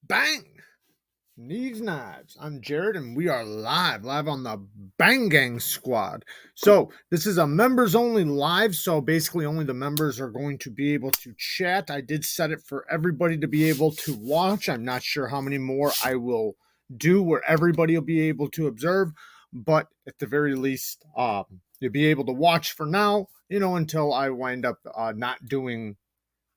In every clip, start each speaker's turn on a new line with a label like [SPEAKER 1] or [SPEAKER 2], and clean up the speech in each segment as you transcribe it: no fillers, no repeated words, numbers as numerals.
[SPEAKER 1] Bang! Needs knives. I'm Jared, and we are live on the Banggang squad. So this is a members only live. So basically, only the members are going to be able to chat. I did set it for everybody to be able to watch. I'm not sure how many more I will do where everybody will be able to observe, but at the very least, you'll be able to watch for now. You know, until I wind up not doing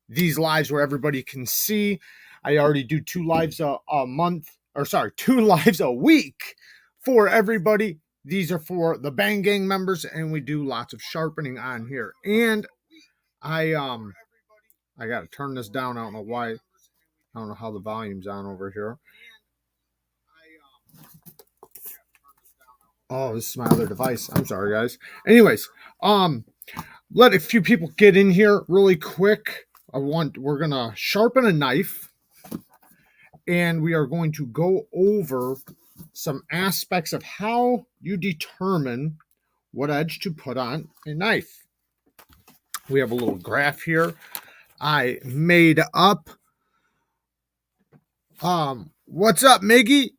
[SPEAKER 1] these lives where everybody can see. I already do 2 lives a month. Or sorry, 2 lives a week for everybody. These are for the Banggang members, and we do lots of sharpening on here. And I gotta turn this down. I don't know why. I don't know how the volume's on over here. Oh, this is my other device. I'm sorry, guys. Anyways, let a few people get in here really quick. We're gonna sharpen a knife. And we are going to go over some aspects of how you determine what edge to put on a knife. We have a little graph here I made up. What's up, Miggy?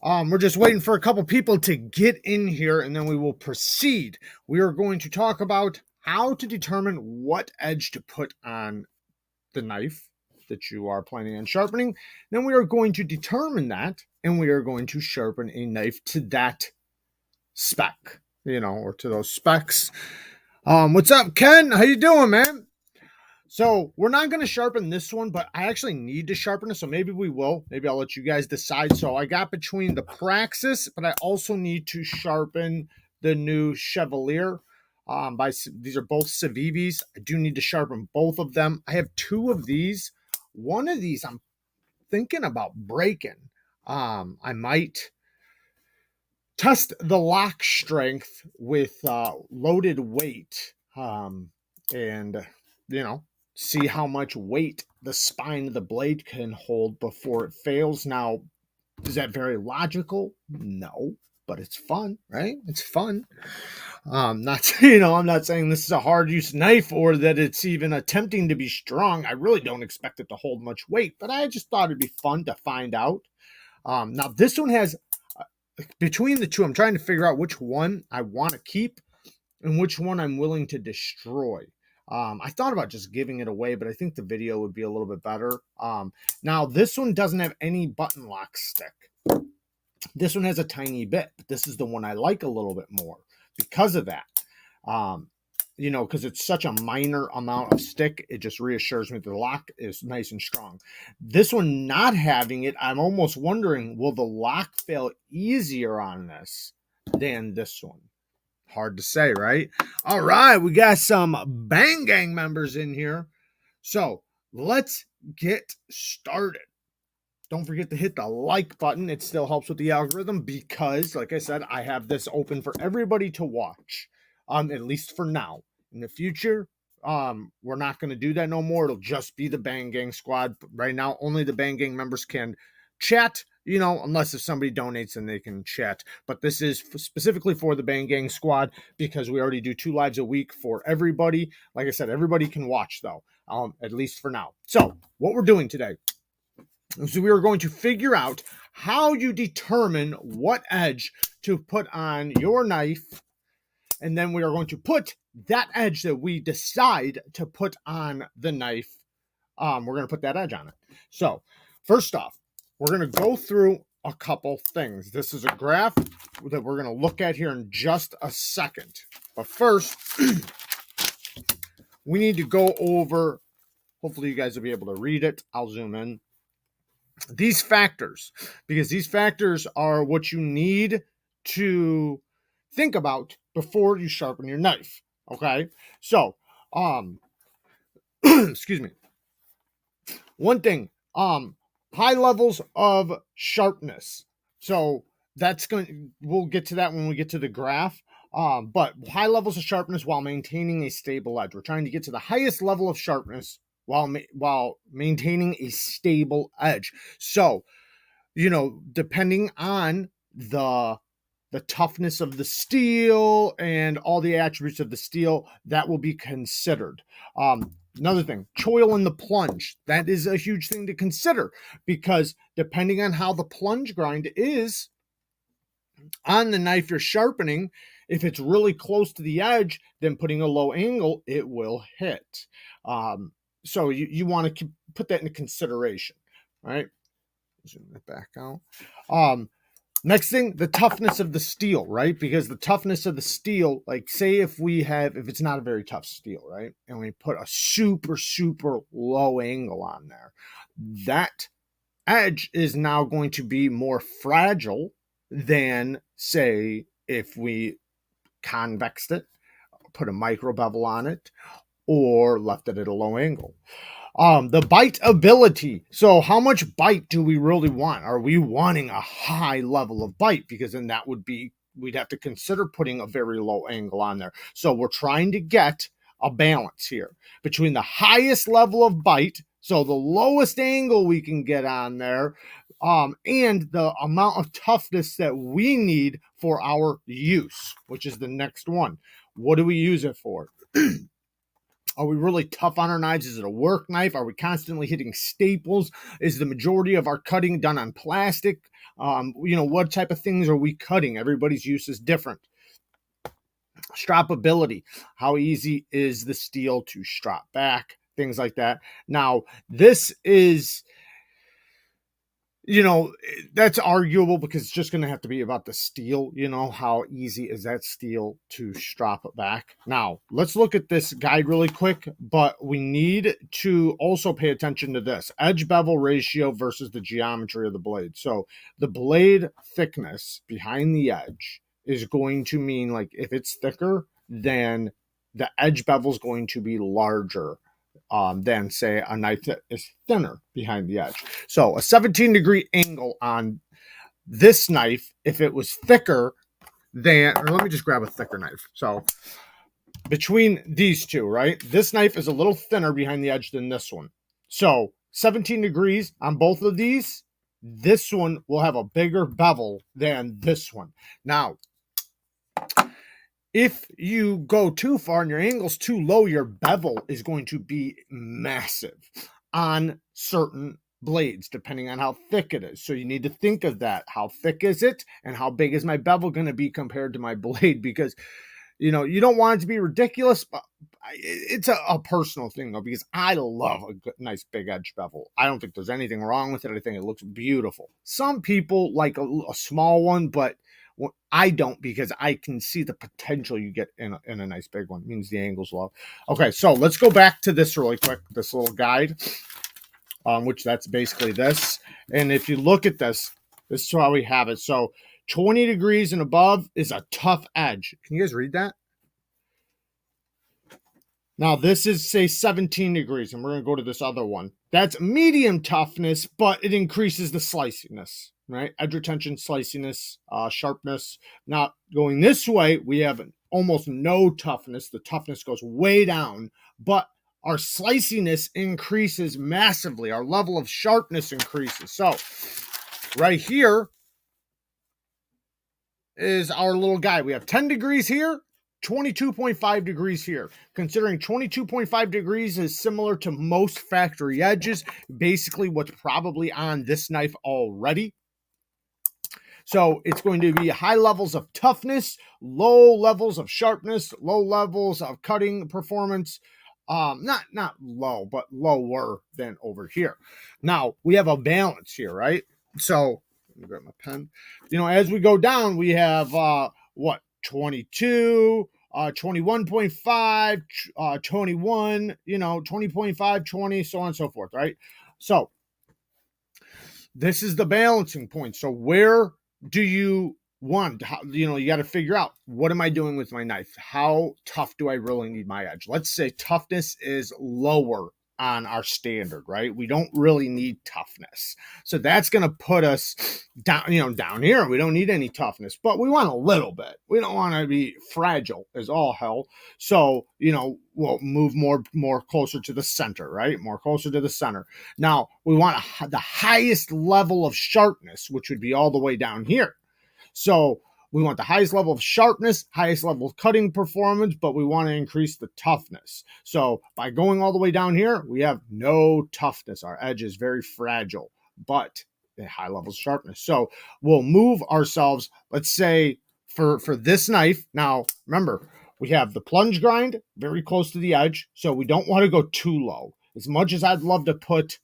[SPEAKER 1] We're just waiting for a couple people to get in here, and then we will proceed. We are going to talk about how to determine what edge to put on the knife that you are planning on sharpening. Then we are going to determine that, and we are going to sharpen a knife to that spec, you know, or to those specs. What's up, Ken? How you doing, man? So we're not going to sharpen this one, but I actually need to sharpen it, so maybe we will. Maybe I'll let you guys decide. So I got between the Praxis, but I also need to sharpen the new Chevalier. These are both CIVIVIs. I do need to sharpen both of them. I have 2 of these. One of these I'm thinking about breaking. I might test the lock strength with loaded weight, and you know, see how much weight the spine of the blade can hold before it fails. Now, is that very logical? No, but it's fun, right? It's fun. I'm not saying this is a hard use knife or that it's even attempting to be strong. I really don't expect it to hold much weight, but I just thought it'd be fun to find out. Now this one has, between the 2, I'm trying to figure out which one I want to keep and which one I'm willing to destroy. I thought about just giving it away, but I think the video would be a little bit better. Now this one doesn't have any button lock stick. This one has a tiny bit, but this is the one I like a little bit more because of that. You know, because it's such a minor amount of stick, it just reassures me that the lock is nice and strong. This one not having it, I'm almost wondering, will the lock fail easier on this than this one? Hard to say, right? All right, we got some Banggang members in here. So let's get started. Don't forget to hit the like button. It still helps with the algorithm because, like I said, I have this open for everybody to watch, at least for now. In the future, we're not going to do that no more. It'll just be the Banggang squad. Right now, only the Banggang members can chat, you know, unless if somebody donates and they can chat. But this is specifically for the Banggang squad because we already do 2 lives a week for everybody. Like I said, everybody can watch, though, at least for now. So what we're doing today, so we are going to figure out how you determine what edge to put on your knife. And then we are going to put that edge that we decide to put on the knife. We're going to put that edge on it. So first off, we're going to go through a couple things. This is a graph that we're going to look at here in just a second. But first, we need to go over, hopefully you guys will be able to read it. I'll zoom in. These factors, because these factors are what you need to think about before you sharpen your knife. Okay, so excuse me. One thing, high levels of sharpness. So we'll get to that when we get to the graph. But high levels of sharpness while maintaining a stable edge. We're trying to get to the highest level of sharpness while maintaining a stable edge. So, you know, depending on the toughness of the steel and all the attributes of the steel, that will be considered. Another thing, choil in the plunge. That is a huge thing to consider because depending on how the plunge grind is on the knife you're sharpening, if it's really close to the edge, then putting a low angle, it will hit. So you want to put that into consideration, right? Zoom it back out. Next thing, the toughness of the steel, right? Because the toughness of the steel, like say if it's not a very tough steel, right? And we put a super, super low angle on there, that edge is now going to be more fragile than say if we convexed it, put a micro bevel on it, or left it at a low angle. The bite ability. So how much bite do we really want? Are we wanting a high level of bite? Because then that would be, we'd have to consider putting a very low angle on there. So we're trying to get a balance here between the highest level of bite, so the lowest angle we can get on there, and the amount of toughness that we need for our use, which is the next one. What do we use it for? Are we really tough on our knives? Is it a work knife? Are we constantly hitting staples? Is the majority of our cutting done on plastic? What type of things are we cutting? Everybody's use is different. Stroppability. How easy is the steel to strop back? Things like that. Now, this is, that's arguable because it's just going to have to be about the steel. How easy is that steel to strop it back? Now, let's look at this guide really quick, but we need to also pay attention to this edge bevel ratio versus the geometry of the blade. So the blade thickness behind the edge is going to mean, like, if it's thicker, then the edge bevel is going to be larger than say a knife that is thinner behind the edge. So a 17-degree angle on this knife, if it was thicker than, or let me just grab a thicker knife. So between these two, right? This knife is a little thinner behind the edge than this one. So 17 degrees on both of these, this one will have a bigger bevel than this one. Now, if you go too far and your angle's too low, your bevel is going to be massive on certain blades, depending on how thick it is. So you need to think of that. How thick is it? And how big is my bevel going to be compared to my blade? Because, you don't want it to be ridiculous, but it's a personal thing, though, because I love a good, nice big edge bevel. I don't think there's anything wrong with it. I think it looks beautiful. Some people like a small one, but I don't, because I can see the potential you get in a nice big one. It means the angle's low. Okay, so let's go back to this really quick, this little guide, which that's basically this. And if you look at this, this is how we have it. So 20 degrees and above is a tough edge. Can you guys read that? Now, this is, say, 17 degrees, and we're going to go to this other one. That's medium toughness, but it increases the sliciness, right? Edge retention, sliciness, sharpness. Now, going this way, we have almost no toughness. The toughness goes way down, but our sliciness increases massively. Our level of sharpness increases. So, right here is our little guide. We have 10 degrees here, 22.5 degrees here. Considering 22.5 degrees is similar to most factory edges, basically what's probably on this knife already. So it's going to be high levels of toughness, low levels of sharpness, low levels of cutting performance. Not low, but lower than over here. Now, we have a balance here, right? So, let me grab my pen. As we go down, we have, 22, 21.5, 21, 20.5, 20, so on and so forth, right? So this is the balancing point. So where do you want, you got to figure out, what am I doing with my knife? How tough do I really need my edge? Let's say toughness is lower on our standard, right? We don't really need toughness. So that's going to put us down, down here. We don't need any toughness, but we want a little bit. We don't want to be fragile as all hell. So, we'll move more closer to the center, right? More closer to the center. Now, we want the highest level of sharpness, which would be all the way down here. So We want the highest level of sharpness, highest level of cutting performance, but we want to increase the toughness. So by going all the way down here, we have no toughness. Our edge is very fragile, but high levels of sharpness. So we'll move ourselves, let's say for this knife. Now, remember, we have the plunge grind very close to the edge, so we don't want to go too low. As much as I'd love to put,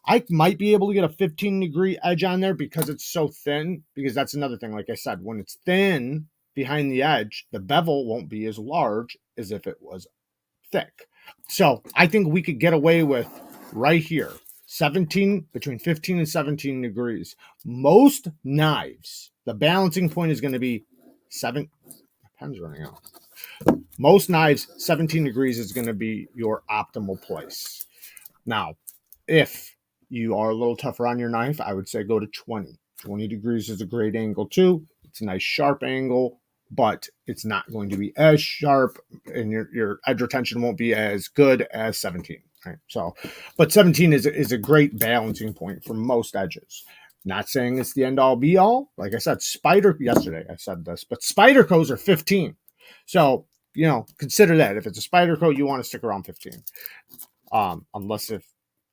[SPEAKER 1] I might be able to get a 15-degree edge on there because it's so thin, because that's another thing. Like I said, when it's thin behind the edge, the bevel won't be as large as if it was thick. So I think we could get away with right here, 17, between 15 and 17 degrees. Most knives, the balancing point is going to be 7. My pen's running out. Most knives, 17 degrees is going to be your optimal place. Now, if you are a little tougher on your knife, I would say go to 20. 20 degrees is a great angle too. It's a nice sharp angle, but it's not going to be as sharp, and your edge retention won't be as good as 17. Right? So, but 17 is a great balancing point for most edges. Not saying it's the end all be all. Like I said, yesterday I said this, but Spydercos are 15. So, consider that. If it's a Spyderco, you want to stick around 15. Unless if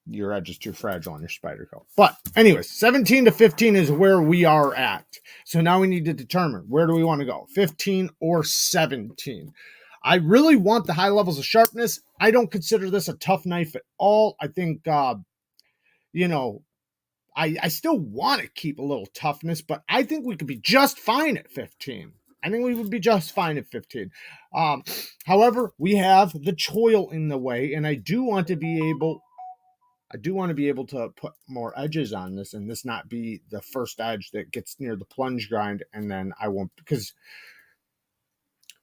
[SPEAKER 1] your edge is too fragile on your Spyderco. But anyways, 17 to 15 is where we are at. So now we need to determine, where do we want to go? 15 or 17? I really want the high levels of sharpness. I don't consider this a tough knife at all. I think, I still want to keep a little toughness, but I think we could be just fine at 15. I think we would be just fine at 15. However, we have the choil in the way, and I do want to be able to put more edges on this, and this not be the first edge that gets near the plunge grind, and then I won't, because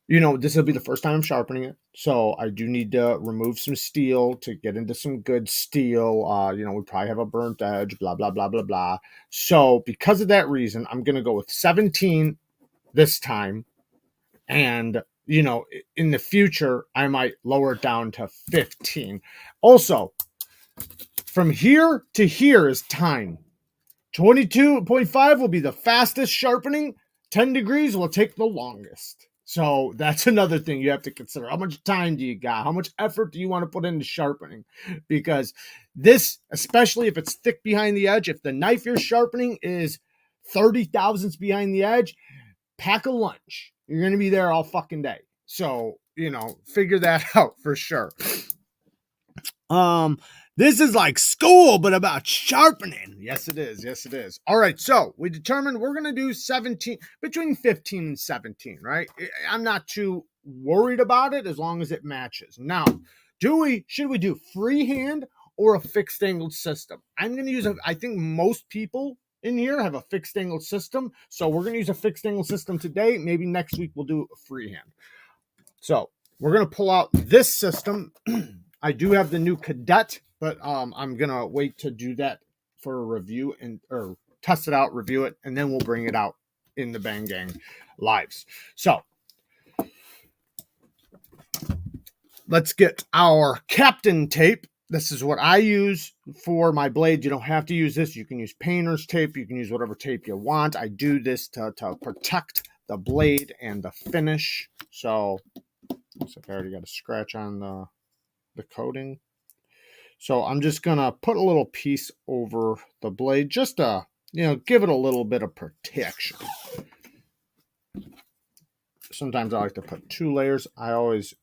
[SPEAKER 1] this will be the first time I'm sharpening it, so I do need to remove some steel to get into some good steel. We probably have a burnt edge, blah, blah, blah, blah, blah. So because of that reason, I'm going to go with 17 this time, and in the future, I might lower it down to 15. Also, from here to here is time. 22.5 will be the fastest sharpening. 10 degrees will take the longest. So that's another thing you have to consider. How much time do you got? How much effort do you want to put into sharpening? Because this, especially if it's thick behind the edge, if the knife you're sharpening is 30 thousandths behind the edge, pack a lunch. You're going to be there all fucking day. So, figure that out for sure. This is like school, but about sharpening. Yes, it is. Yes, it is. All right. So we determined we're going to do 17, between 15 and 17, right? I'm not too worried about it as long as it matches. Now, should we do freehand or a fixed angled system? I'm going to use I think most people in here have a fixed angled system. So we're going to use a fixed angled system today. Maybe next week we'll do a freehand. So we're going to pull out this system. I do have the new KADET, but I'm going to wait to do that for a review or test it out, review it, and then we'll bring it out in the Banggang lives. So let's get our KAPTON tape. This is what I use for my blade. You don't have to use this. You can use painter's tape. You can use whatever tape you want. I do this to protect the blade and the finish. So looks like I already got a scratch on the coating. So I'm just going to put a little piece over the blade just to, give it a little bit of protection. Sometimes I like to put 2 layers. I always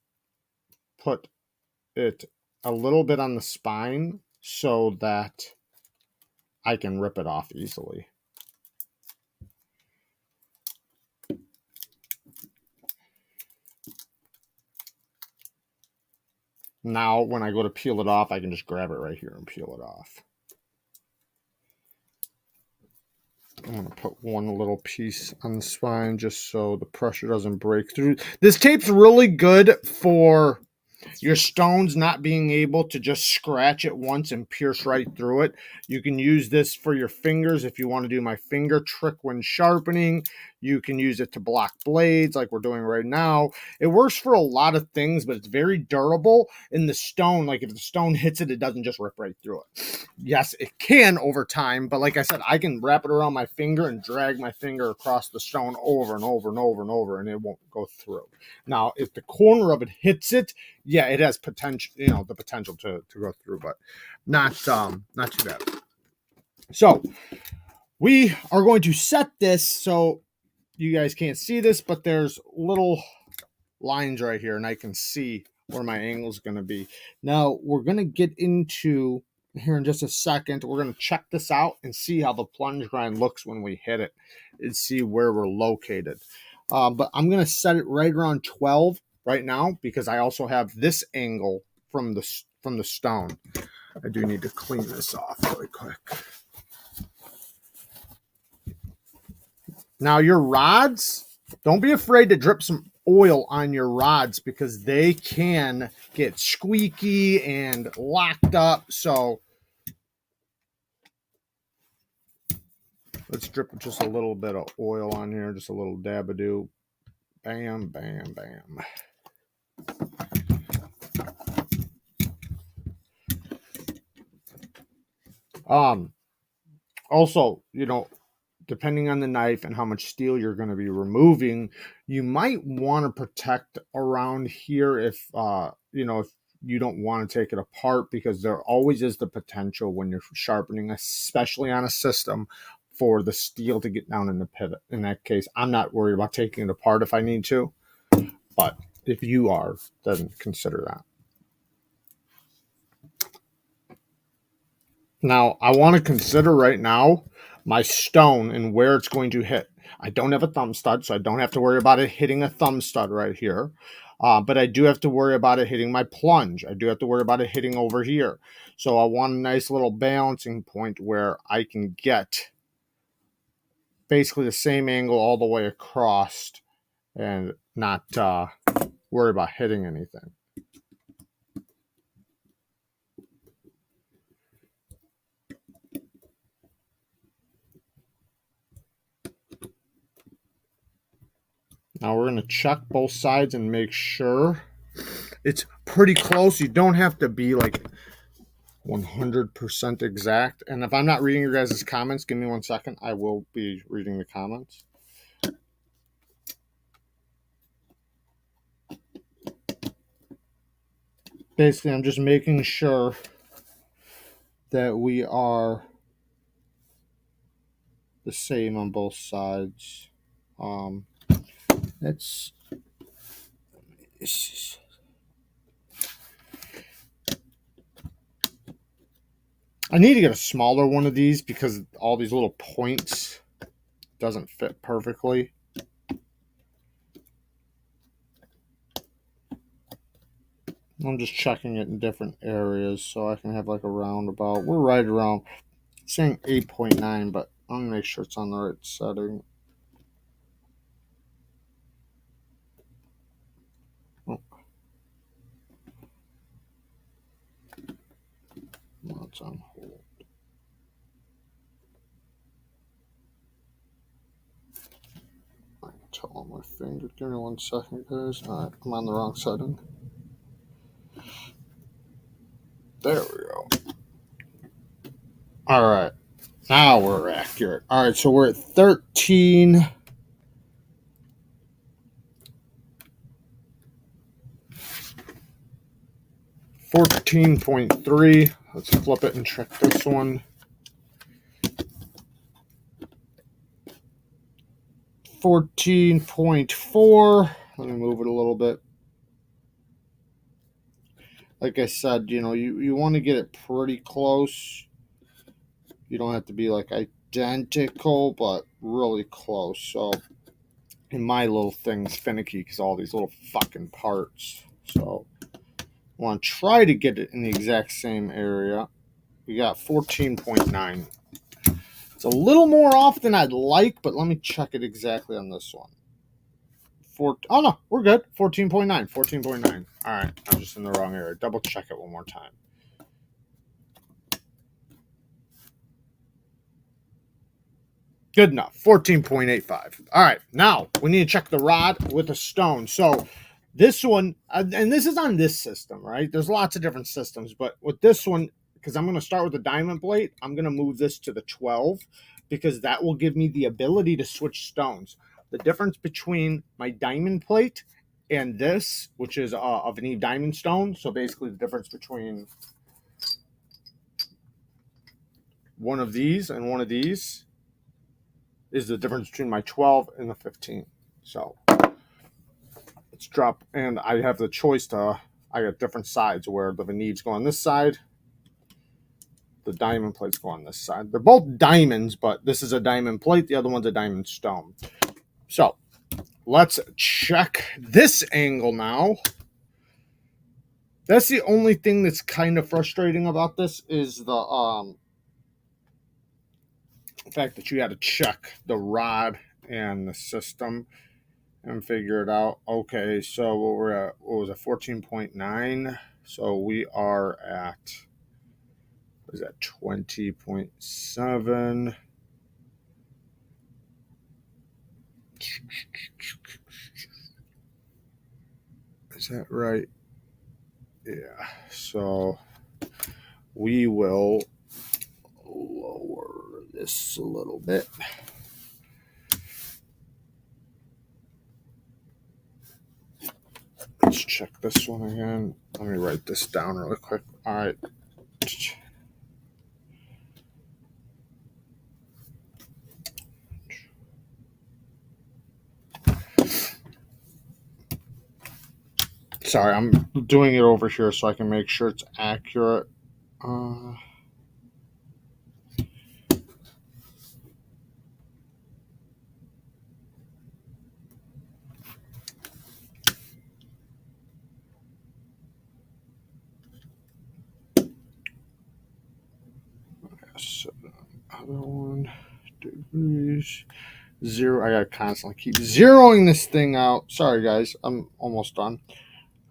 [SPEAKER 1] put it a little bit on the spine so that I can rip it off easily. Now, when I go to peel it off, I can just grab it right here and peel it off. I'm going to put one little piece on the spine just so the pressure doesn't break through. This tape's really good for your stone's not being able to just scratch it once and pierce right through it. You can use this for your fingers if you want to do my finger trick when sharpening. You can use it to block blades like we're doing right now. It works for a lot of things, but it's very durable. In the stone, like if the stone hits it, it doesn't just rip right through it. Yes, it can over time, but like I said, I can wrap it around my finger and drag my finger across the stone over and over and over and over, and it won't go through. Now, if the corner of it hits it, yeah, it has potential, the potential to go through, but not too bad. So we are going to set this so you guys can't see this, but there's little lines right here, and I can see where my angle is going to be. Now we're going to get into here in just a second. We're going to check this out and see how the plunge grind looks when we hit it and see where we're located. But I'm going to set it right around 12 right now because I also have this angle from the stone. I do need to clean this off really quick. Now your rods, don't be afraid to drip some oil on your rods because they can get squeaky and locked up. So let's drip just a little bit of oil on here, just a little dab-a-doo. Bam, bam, bam. Also, depending on the knife and how much steel you're going to be removing, you might want to protect around here if if you don't want to take it apart, because there always is the potential when you're sharpening, especially on a system, for the steel to get down in the pivot. In that case, I'm not worried about taking it apart if I need to, but if you are, then consider that. Now, I want to consider right now my stone and where it's going to hit. I don't have a thumb stud, so I don't have to worry about it hitting a thumb stud right here. But I do have to worry about it hitting my plunge. I do have to worry about it hitting over here. So I want a nice little balancing point where I can get basically the same angle all the way across and not worry about hitting anything. Now we're going to check both sides and make sure it's pretty close. You don't have to be like 100% exact. And if I'm not reading your guys' comments, give me 1 second. I will be reading the comments. Basically, I'm just making sure that we are the same on both sides. I need to get a smaller one of these because all these little points doesn't fit perfectly. I'm just checking it in different areas so I can have like a roundabout. We're right around saying 8.9, but I'm gonna make sure it's on the right setting. Oh. No, it's on hold. I can tell on my finger. Give me 1 second, guys. Alright, I'm on the wrong setting. There we go. Alright. Now we're accurate. Alright, so we're at 13. 14.3. Let's flip it and check this one. 14.4. Let me move it a little bit. Like I said, you want to get it pretty close. You don't have to be like identical, but really close. So, and my little thing's finicky because all these little fucking parts. So, I want to try to get it in the exact same area. We got 14.9. It's a little more off than I'd like, but let me check it exactly on this one. 4. Oh no, we're good. 14.9. 14.9. All right, I'm just in the wrong area. Double check it one more time. Good enough. 14.85. All right, now we need to check the rod with a stone. So this one, and this is on this system, right? There's lots of different systems, but with this one, because I'm going to start with the diamond plate, I'm going to move this to the 12 because that will give me the ability to switch stones. The difference between my diamond plate and this, which is a VENEV diamond stone, so basically the difference between one of these and one of these is the difference between my 12 and the 15. So let's drop, and I have the choice to, I got different sides where the VENEVs go on this side, the diamond plates go on this side. They're both diamonds, but this is a diamond plate, the other one's a diamond stone. So let's check this angle now. That's the only thing that's kind of frustrating about this is the fact that you got to check the rod and the system and figure it out. Okay, so what we're at, what was it, 14.9? So we are at, what is that, 20.7? Is that right? Yeah, so we will lower this a little bit. Let's check this one again. Let me write this down really quick. All right. Sorry, I'm doing it over here so I can make sure it's accurate. So, other one, degrees, 0. I gotta constantly keep zeroing this thing out. Sorry, guys, I'm almost done.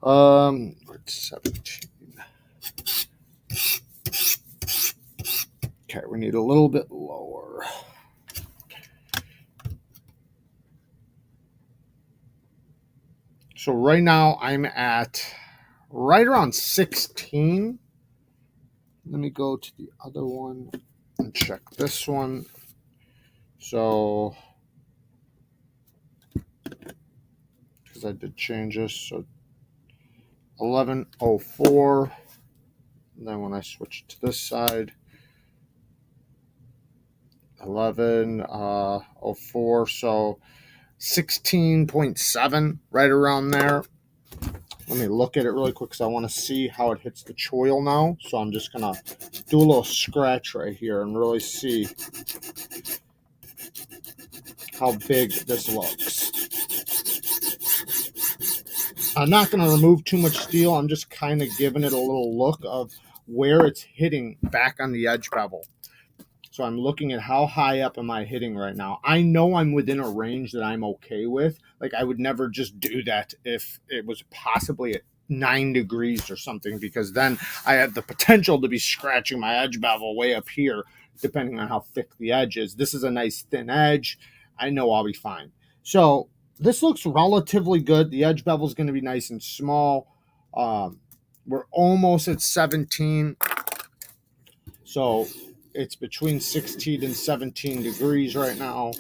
[SPEAKER 1] It's 17. Okay, we need a little bit lower. So right now I'm at right around 16. Let me go to the other one and check this one. So, because I did change this, so 1104. And then when I switch to this side, 1104. So 16.7, right around there. Let me look at it really quick because I want to see how it hits the choil now. So I'm just going to do a little scratch right here and really see how big this looks. I'm not going to remove too much steel. I'm just kind of giving it a little look of where it's hitting back on the edge bevel. So I'm looking at how high up am I hitting right now. I know I'm within a range that I'm okay with. Like I would never just do that if it was possibly at 9 degrees or something, because then I had the potential to be scratching my edge bevel way up here, depending on how thick the edge is. This is a nice thin edge. I know I'll be fine. So this looks relatively good. The edge bevel is going to be nice and small. We're almost at 17. So it's between 16 and 17 degrees right now.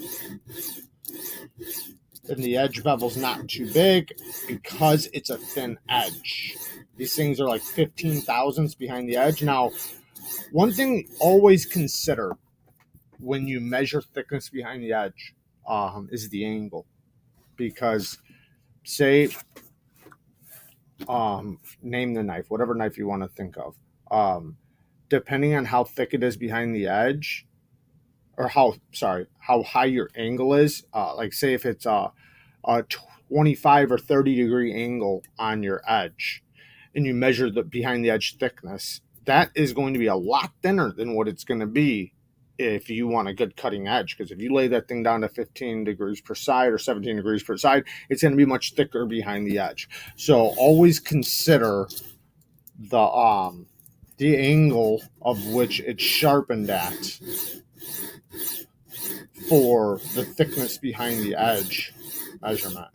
[SPEAKER 1] And the edge bevel's not too big because it's a thin edge. These things are like 15 thousandths behind the edge. Now, one thing always consider when you measure thickness behind the edge is the angle. Because say, name the knife, whatever knife you want to think of. Depending on how thick it is behind the edge, or how high your angle is, like say if it's a 25 or 30 degree angle on your edge and you measure the behind the edge thickness, that is going to be a lot thinner than what it's going to be if you want a good cutting edge, because if you lay that thing down to 15 degrees per side or 17 degrees per side, it's going to be much thicker behind the edge. So always consider the angle of which it's sharpened at for the thickness behind the edge measurement.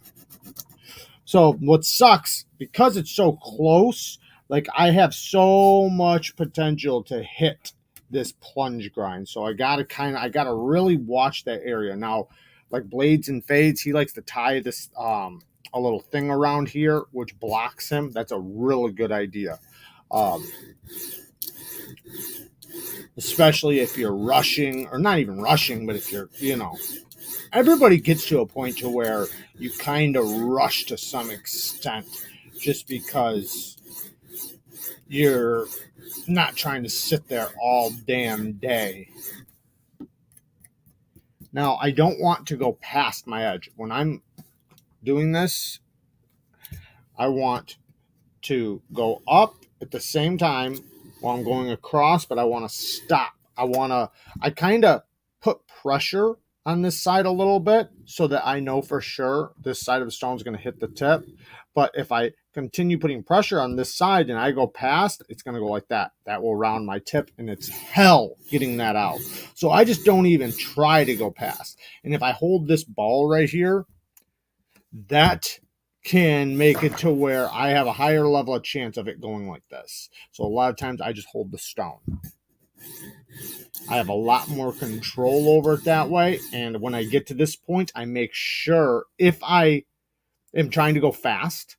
[SPEAKER 1] So what sucks, because it's so close, like I have so much potential to hit this plunge grind. So I gotta really watch that area. Now, like Blades and Fades, he likes to tie this a little thing around here which blocks him. That's a really good idea. Especially if you're rushing, or not even rushing, but if you're, everybody gets to a point to where you kind of rush to some extent just because you're not trying to sit there all damn day. Now, I don't want to go past my edge. When I'm doing this, I want to go up at the same time while I'm going across, but I want to stop. I kind of put pressure on this side a little bit so that I know for sure this side of the stone is going to hit the tip. But if I continue putting pressure on this side and I go past, it's going to go like that. That will round my tip, and it's hell getting that out. So I just don't even try to go past. And if I hold this ball right here, that can make it to where I have a higher level of chance of it going like this. So a lot of times I just hold the stone. I have a lot more control over it that way. And when I get to this point, I make sure, if I am trying to go fast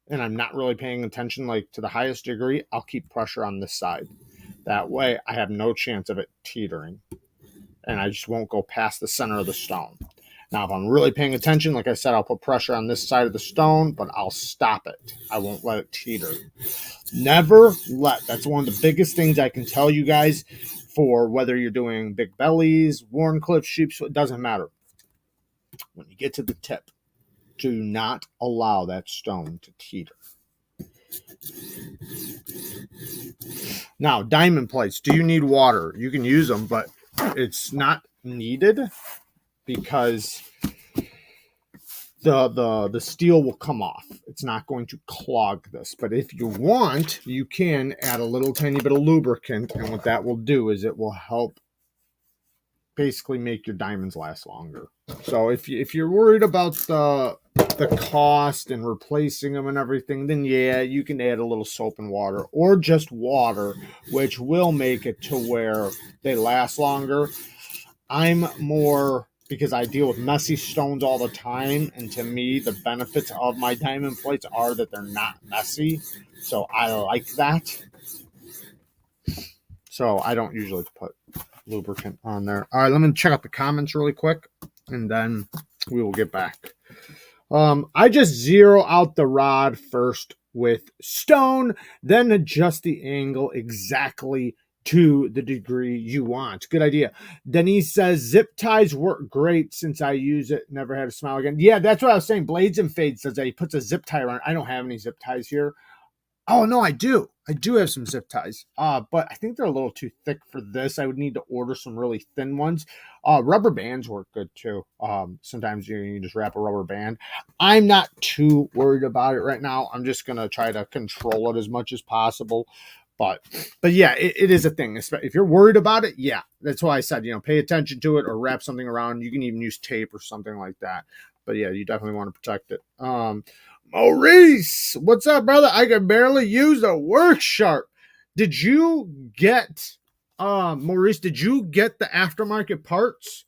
[SPEAKER 1] and I'm not really paying attention like to the highest degree, I'll keep pressure on this side. That way I have no chance of it teetering, and I just won't go past the center of the stone. Now, if I'm really paying attention, like I said, I'll put pressure on this side of the stone, but I'll stop it. I won't let it teeter. That's one of the biggest things I can tell you guys, for whether you're doing big bellies, Warncliffe, sheep, it doesn't matter. When you get to the tip, do not allow that stone to teeter. Now, diamond plates, do you need water? You can use them, but it's not needed, because the steel will come off. It's not going to clog this. But if you want, you can add a little tiny bit of lubricant, and what that will do is it will help basically make your diamonds last longer. So if you're worried about the cost and replacing them and everything, then yeah, you can add a little soap and water, or just water, which will make it to where they last longer. I'm more, because I deal with messy stones all the time, and to me, the benefits of my diamond plates are that they're not messy. So I like that. So I don't usually put lubricant on there. All right, let me check out the comments really quick, and then we will get back. I just zero out the rod first with stone, then adjust the angle exactly to the degree you want. Good idea. Denise says zip ties work great since I use it. Never had a smile again. Yeah, that's what I was saying. Blades and Fade says that he puts a zip tie around. I don't have any zip ties here. Oh, no, I do. I do have some zip ties, but I think they're a little too thick for this. I would need to order some really thin ones. Rubber bands work good, too. Sometimes you just wrap a rubber band. I'm not too worried about it right now. I'm just going to try to control it as much as possible. But yeah, it is a thing. If you're worried about it, yeah. That's why I said, pay attention to it, or wrap something around. You can even use tape or something like that. But yeah, you definitely want to protect it. Maurice, what's up, brother? I can barely use a work sharp. Did you get, Maurice, did you get the aftermarket parts?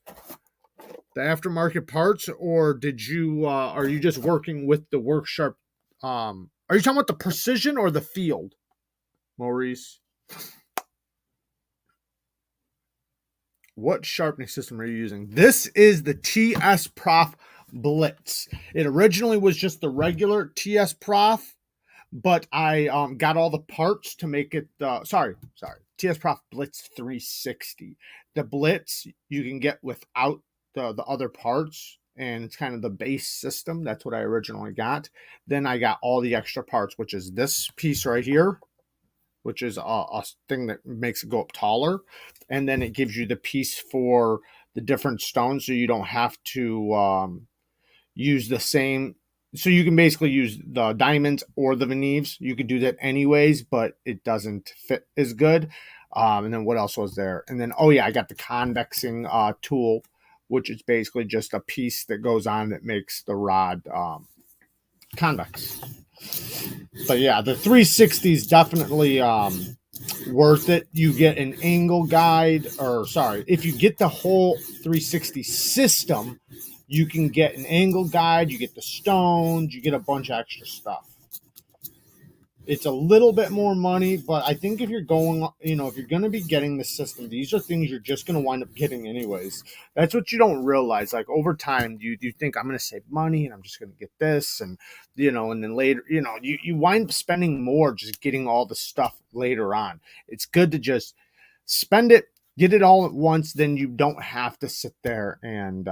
[SPEAKER 1] Or did you, are you just working with the work sharp? Are you talking about the precision or the field, Maurice? What sharpening system are you using? This is the TSPROF Blitz. It originally was just the regular TSPROF, but I got all the parts to make it, TSPROF Blitz 360. The Blitz you can get without the other parts, and it's kind of the base system. That's what I originally got. Then I got all the extra parts, which is this piece right here, which is a thing that makes it go up taller. And then it gives you the piece for the different stones, so you don't have to use the same. So you can basically use the diamonds or the VENEVs. You could do that anyways, but it doesn't fit as good. And then what else was there? And then, oh yeah, I got the convexing tool, which is basically just a piece that goes on that makes the rod convex. But yeah, the 360 is definitely worth it. You get an angle guide, or sorry, if you get the whole 360 system, you can get an angle guide, you get the stones, you get a bunch of extra stuff. It's a little bit more money, but I think if you're going, if you're going to be getting the system, these are things you're just going to wind up getting anyways. That's what you don't realize. Like over time, you think I'm going to save money and I'm just going to get this, and and then later, you wind up spending more just getting all the stuff later on. It's good to just spend it, get it all at once, then you don't have to sit there and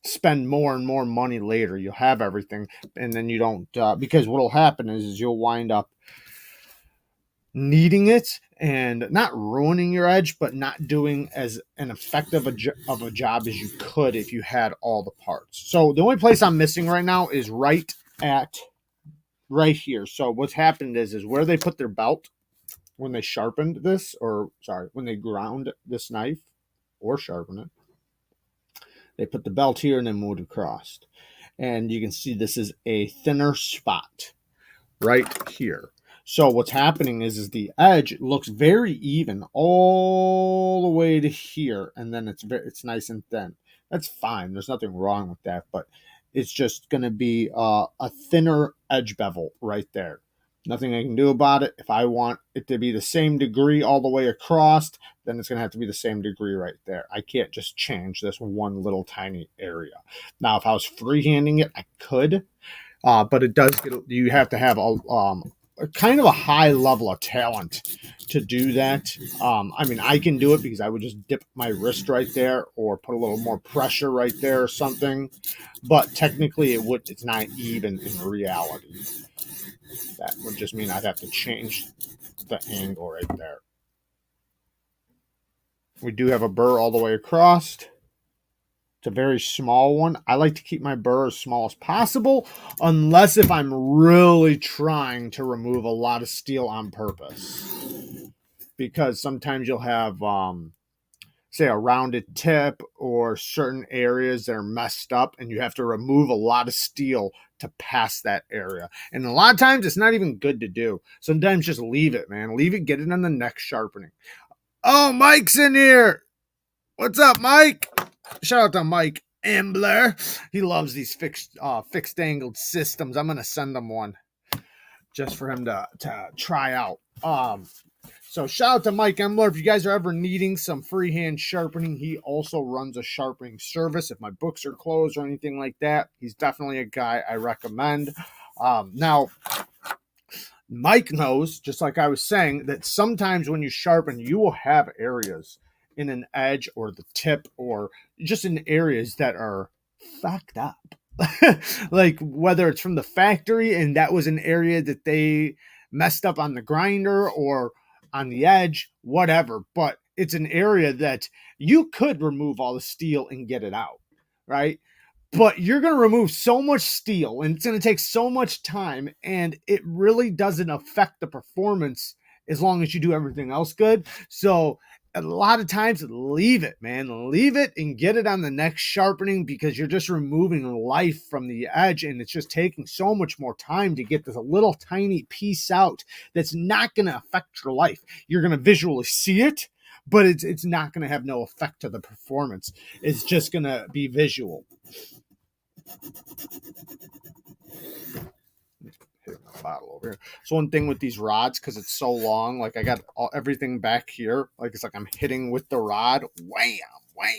[SPEAKER 1] spend more and more money later. You'll have everything, and then you don't, because what'll happen is you'll wind up needing it and not ruining your edge, but not doing as an effective of a job as you could if you had all the parts. So the only place I'm missing right now is right here. So what's happened is where they put their belt when they sharpened this, or sorry, when they ground this knife or sharpen it, they put the belt here and then moved across. And you can see this is a thinner spot right here. So what's happening is the edge looks very even all the way to here, and then it's nice and thin. That's fine. There's nothing wrong with that, but it's just going to be a thinner edge bevel right there. Nothing I can do about it. If I want it to be the same degree all the way across, then it's going to have to be the same degree right there. I can't just change this one little tiny area. Now, if I was freehanding it, I could, but it does you have to have a kind of a high level of talent to do that. I mean, I can do it because I would just dip my wrist right there or put a little more pressure right there or something. But technically, it's not even in reality. That would just mean I'd have to change the angle right there. We do have a burr all the way across. It's a very small one. I like to keep my burr as small as possible, unless if I'm really trying to remove a lot of steel on purpose. Because sometimes you'll have, say, a rounded tip or certain areas that are messed up, and you have to remove a lot of steel to pass that area. And a lot of times it's not even good to do. Sometimes just leave it, man. Leave it, get it on the next sharpening. Oh, Mike's in here. What's up, Mike? Shout out to Mike Ambler. He loves these fixed angled systems. I'm gonna send him one just for him to try out. So shout out to Mike Ambler. If you guys are ever needing some freehand sharpening, he also runs a sharpening service. If my books are closed or anything like that, he's definitely a guy I recommend. Now, Mike knows, just like I was saying, that sometimes when you sharpen, you will have areas in an edge or the tip or just in areas that are fucked up. Like whether it's from the factory and that was an area that they messed up on the grinder or on the edge, whatever. But it's an area that you could remove all the steel and get it out, right? But you're going to remove so much steel and it's going to take so much time, and it really doesn't affect the performance as long as you do everything else good. So a lot of times, leave it, man. Leave it and get it on the next sharpening, because you're just removing life from the edge, and it's just taking so much more time to get this little tiny piece out that's not going to affect your life. You're going to visually see it, but it's not going to have no effect to the performance. It's just going to be visual. Hitting the bottle over here. So one thing with these rods, because it's so long, like I got everything back here, like it's like I'm hitting with the rod. Wham, wham.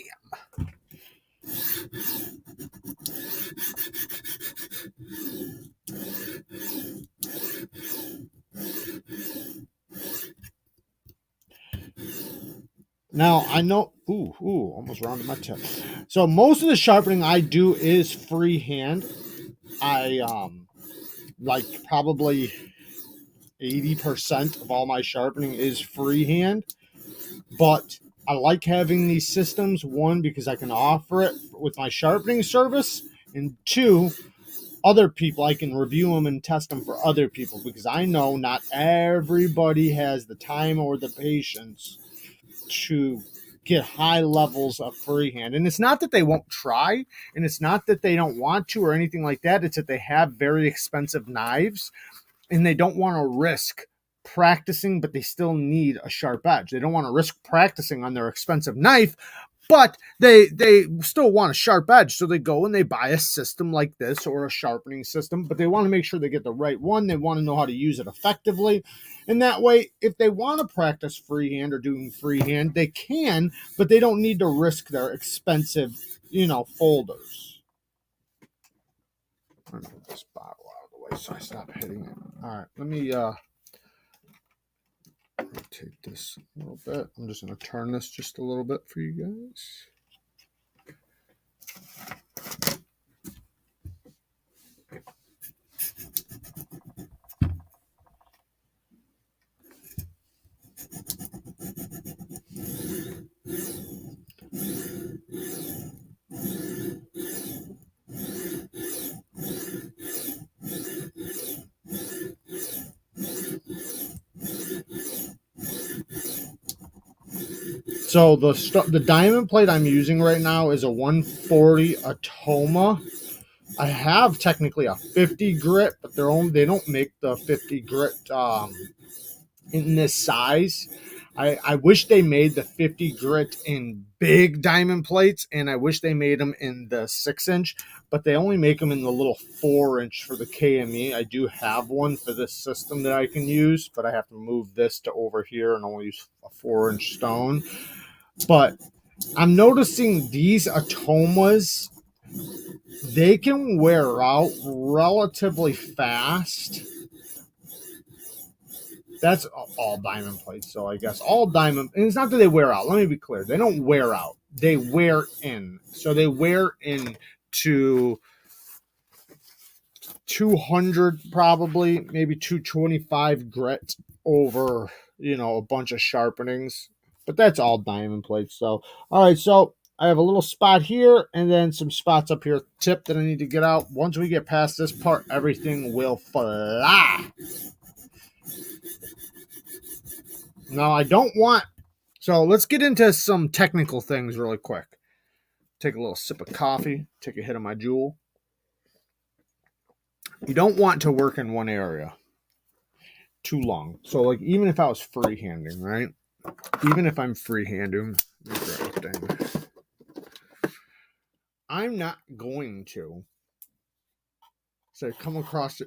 [SPEAKER 1] Now, I know, almost rounded my tip. So most of the sharpening I do is freehand. I, like probably 80% of all my sharpening is freehand. But I like having these systems, one, because I can offer it with my sharpening service, and two, other people, I can review them and test them for other people, because I know not everybody has the time or the patience to get high levels of freehand. And it's not that they won't try, and it's not that they don't want to or anything like that. It's that they have very expensive knives and they don't want to risk practicing, but they still need a sharp edge. They don't want to risk practicing on their expensive knife, but they still want a sharp edge. So they go and they buy a system like this or a sharpening system, but they want to make sure they get the right one. They want to know how to use it effectively. And that way, if they want to practice freehand or doing freehand, they can, but they don't need to risk their expensive, folders. I'm going to get this bottle out of the way so I stop hitting it. All right, let me rotate this a little bit. I'm just going to turn this just a little bit for you guys. So the diamond plate I'm using right now is a 140 Atoma. I have technically a 50 grit, but they don't make the 50 grit in this size. I wish they made the 50 grit in big diamond plates, and I wish they made them in the 6-inch, but they only make them in the little 4-inch for the KME. I do have one for this system that I can use, but I have to move this to over here and only use a 4-inch stone. But I'm noticing these Atomas, they can wear out relatively fast. That's all diamond plates, so I guess all diamond, and it's not that they wear out. Let me be clear. They don't wear out. They wear in. So they wear in to 200 probably, maybe 225 grit over, a bunch of sharpenings. But that's all diamond plates. So, all right, so I have a little spot here and then some spots up here, tip that I need to get out. Once we get past this part, everything will fly. Now, I don't want... So, let's get into some technical things really quick. Take a little sip of coffee. Take a hit of my Jewel. You don't want to work in one area too long. So, like, even if I was freehanding, right? Even if I'm freehanding, I'm not going to say come across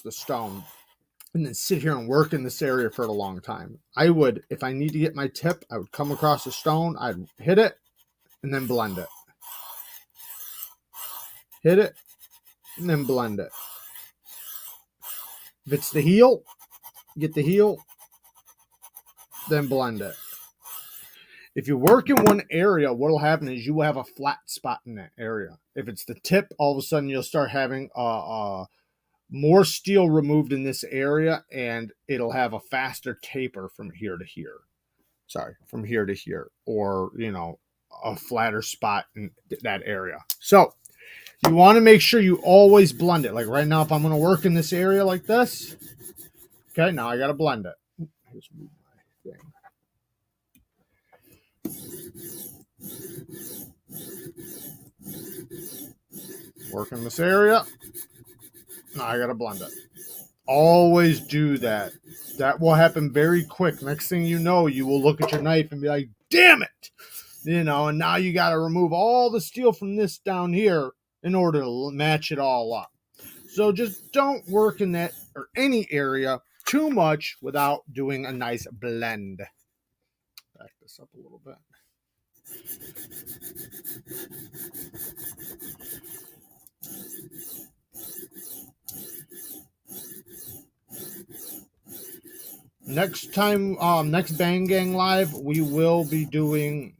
[SPEAKER 1] the stone and then sit here and work in this area for a long time. I would, if I need to get my tip, I would come across the stone, I'd hit it, and then blend it. Hit it, and then blend it. If it's the heel, get the heel, then blend it. If you work in one area, what will happen is you will have a flat spot in that area. If it's the tip, all of a sudden you'll start having more steel removed in this area, and it'll have a faster taper from here to here. From here to here, or, a flatter spot in that area. So you want to make sure you always blend it. Like right now, if I'm going to work in this area like this, okay, now I got to blend it. Just move my thing. Work in this area. Now I got to blend it. Always do that. That will happen very quick. Next thing you know, you will look at your knife and be like, damn it. And now you got to remove all the steel from this down here in order to match it all up. So just don't work in that or any area too much without doing a nice blend. Back this up a little bit. Next time, next Banggang live, we will be doing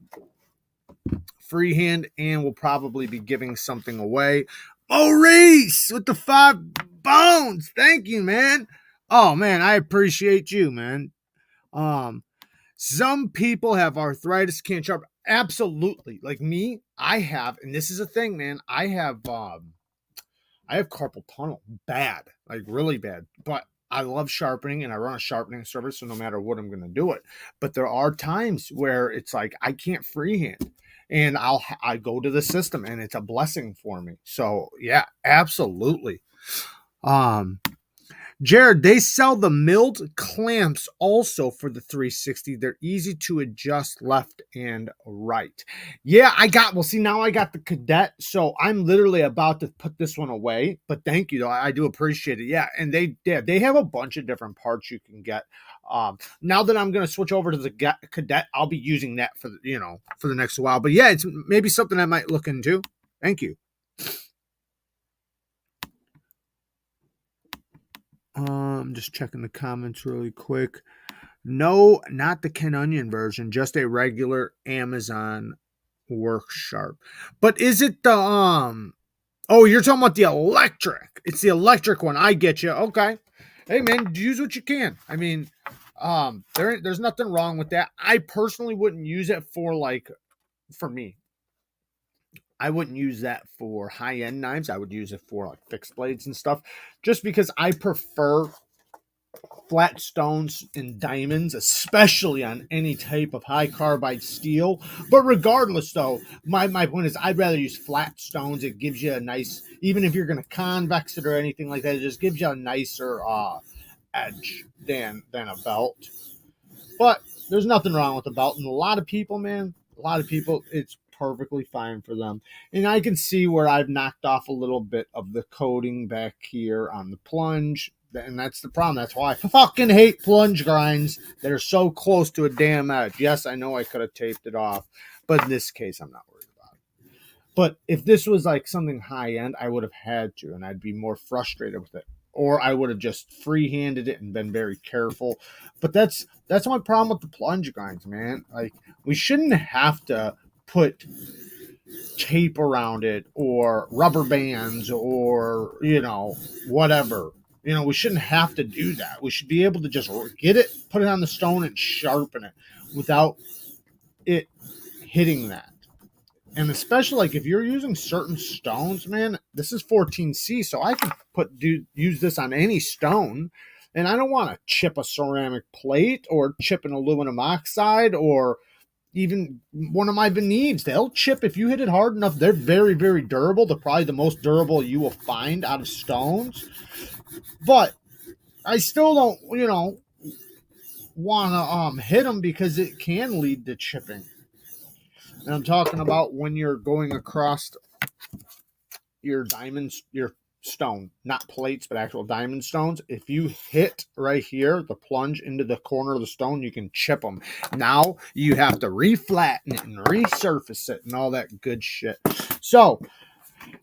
[SPEAKER 1] freehand, and we'll probably be giving something away. Maurice with the 5 bones. Thank you, man. Oh man, I appreciate you, man. Um, some people have arthritis, can't sharpen. Absolutely. Like me, I have, and this is a thing, man. I have carpal tunnel bad, like really bad. But I love sharpening and I run a sharpening service, so no matter what, I'm gonna do it. But there are times where it's like I can't freehand. And I go to the system and it's a blessing for me. So yeah, absolutely. Um Jared, they sell the milled clamps also for the 360. They're easy to adjust left and right. Yeah, well, see, now I got the Cadet, so I'm literally about to put this one away. But thank you, though. I do appreciate it. Yeah, and they have a bunch of different parts you can get. Now that I'm going to switch over to the Cadet, I'll be using that for for the next while. But yeah, it's maybe something I might look into. Thank you. Just checking the comments really quick. No, not the Ken Onion version, just a regular Amazon work sharp. But is it the oh, you're talking about the electric. It's the electric one. I get you. Okay. Hey man, use what you can. I mean, there's nothing wrong with that. I personally wouldn't use it for me. I wouldn't use that for high-end knives. I would use it for like fixed blades and stuff, just because I prefer flat stones and diamonds, especially on any type of high carbide steel. But regardless, though, my point is I'd rather use flat stones. It gives you a nice, even if you're going to convex it or anything like that, it just gives you a nicer edge than a belt. But there's nothing wrong with the belt. And a lot of people, it's perfectly fine for them. And I can see where I've knocked off a little bit of the coating back here on the plunge. And that's the problem. That's why I fucking hate plunge grinds that are so close to a damn edge. Yes, I know I could have taped it off, but in this case, I'm not worried about it. But if this was like something high end, I would have had to, and I'd be more frustrated with it. Or I would have just free-handed it and been very careful. But that's my problem with the plunge grinds, man. Like, we shouldn't have to put tape around it or rubber bands or, whatever. We shouldn't have to do that. We should be able to just get it, put it on the stone, and sharpen it without it hitting that. And especially like if you're using certain stones, man, this is 14C, so I can use this on any stone. And I don't want to chip a ceramic plate or chip an aluminum oxide or even one of my VENEVs. They'll chip if you hit it hard enough. They're very, very durable. They're probably the most durable you will find out of stones. But I still don't, want to hit them because it can lead to chipping. And I'm talking about when you're going across your diamonds, your stone, not plates, but actual diamond stones. If you hit right here, the plunge into the corner of the stone, you can chip them. Now you have to reflatten it and resurface it and all that good shit. So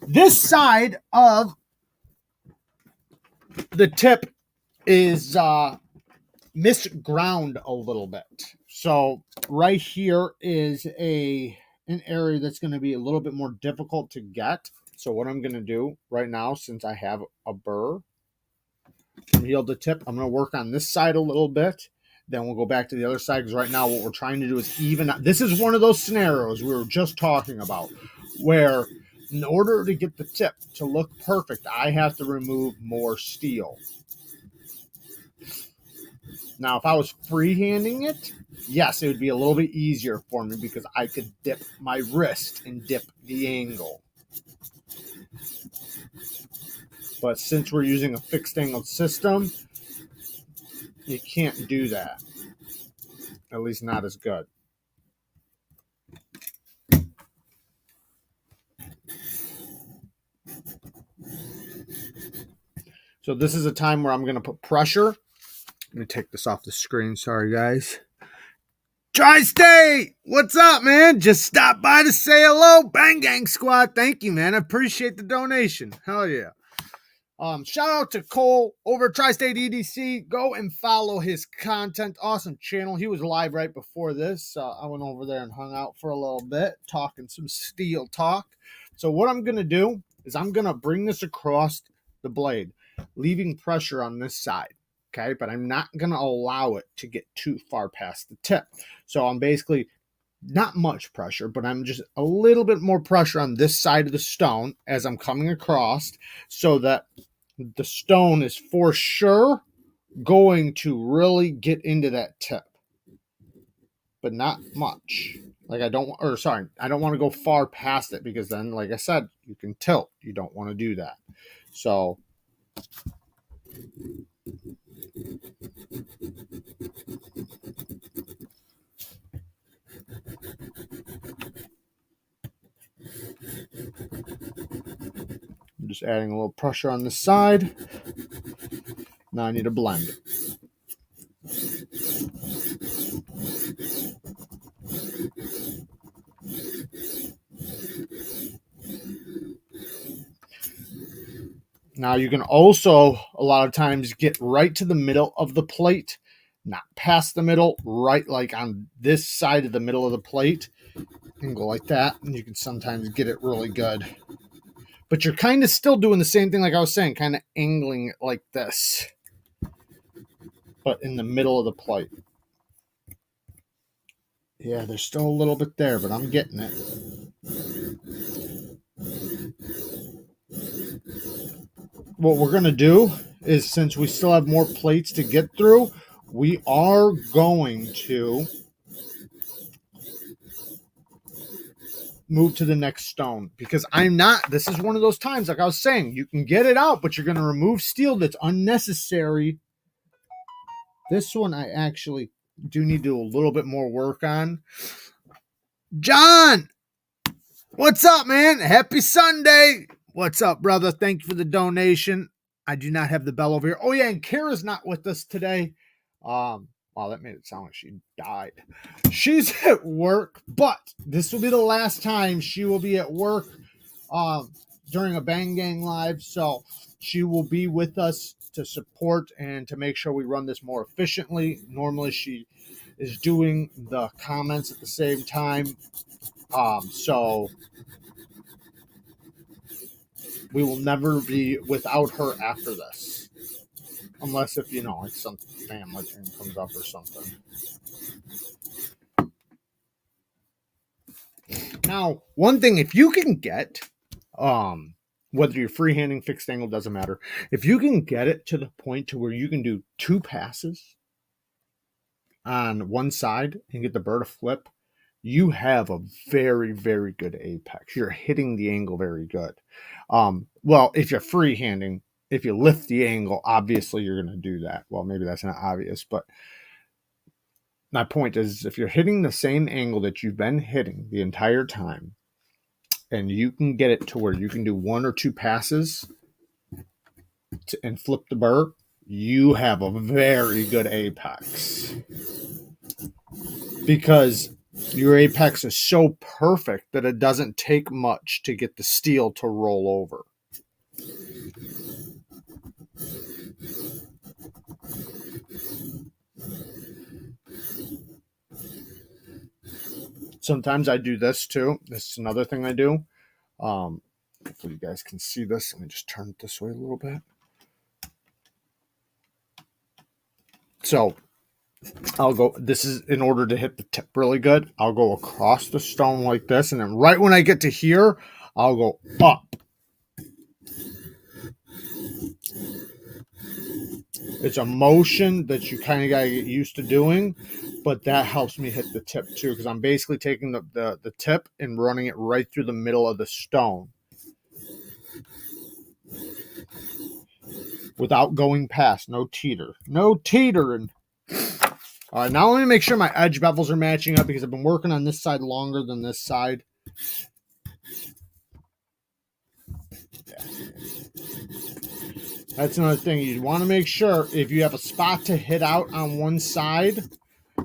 [SPEAKER 1] this side of the tip is misground a little bit. So right here is an area that's going to be a little bit more difficult to get. So what I'm going to do right now, since I have a burr from heel to tip, I'm going to work on this side a little bit. Then we'll go back to the other side, because right now what we're trying to do is even out. This is one of those scenarios we were just talking about, where in order to get the tip to look perfect, I have to remove more steel. Now, if I was freehanding it, yes, it would be a little bit easier for me because I could dip my wrist and dip the angle. But since we're using a fixed angle system, you can't do that. At least not as good. So this is a time where I'm going to put pressure. Let me take this off the screen. Sorry, guys. Tri-State! What's up, man? Just stop by to say hello. Banggang squad. Thank you, man. I appreciate the donation. Hell yeah. Shout out to Cole over at Tri-State EDC. Go and follow his content. Awesome channel. He was live right before this. I went over there and hung out for a little bit, talking some steel talk. So what I'm going to do is I'm going to bring this across the blade, leaving pressure on this side. okay? But I'm not going to allow it to get too far past the tip. So I'm basically not much pressure, but I'm just a little bit more pressure on this side of the stone as I'm coming across, so that the stone is for sure going to really get into that tip, but not much. Like I don't want to go far past it, because then, like I said, you can tilt. You don't want to do that. So I'm just adding a little pressure on the side. Now I need to blend. Now you can also a lot of times get right to the middle of the plate, not past the middle, right like on this side of the middle of the plate, and go like that, and you can sometimes get it really good. But you're kind of still doing the same thing like I was saying, kind of angling it like this, but in the middle of the plate. Yeah, there's still a little bit there, but I'm getting it. What we're going to do is, since we still have more plates to get through, we are going to move to the next stone, because this is one of those times, like I was saying, you can get it out, but you're going to remove steel that's unnecessary. This one I actually do need to do a little bit more work on. John, what's up, man? Happy Sunday. What's up, brother? Thank you for the donation. I do not have the bell over here. Oh yeah, and Kara's not with us today. Wow, that made it sound like she died. She's at work, but this will be the last time she will be at work during a Banggang live. So she will be with us to support and to make sure we run this more efficiently. Normally she is doing the comments at the same time. So we will never be without her after this. Unless if, like some family thing comes up or something. Now, one thing, if you can get, whether you're freehanding, fixed angle, doesn't matter. If you can get it to the point to where you can do 2 passes on one side and get the bird to flip, you have a very, very good apex. You're hitting the angle very good. Well, if you're freehanding, if you lift the angle, obviously you're going to do that. Well, maybe that's not obvious, but my point is, if you're hitting the same angle that you've been hitting the entire time, and you can get it to where you can do 1 or 2 passes and flip the burr, you have a very good apex. Because your apex is so perfect that it doesn't take much to get the steel to roll over. Sometimes I do this too. This is another thing I do. Hopefully you guys can see this. Let me just turn it this way a little bit. So I'll go, this is in order to hit the tip really good. I'll go across the stone like this. And then right when I get to here, I'll go up. It's a motion that you kind of got to get used to doing, but that helps me hit the tip too, because I'm basically taking the tip and running it right through the middle of the stone without going past. No teeter. No teetering. All right, now let me make sure my edge bevels are matching up, because I've been working on this side longer than this side. Yeah. That's another thing. You want to make sure if you have a spot to hit out on one side,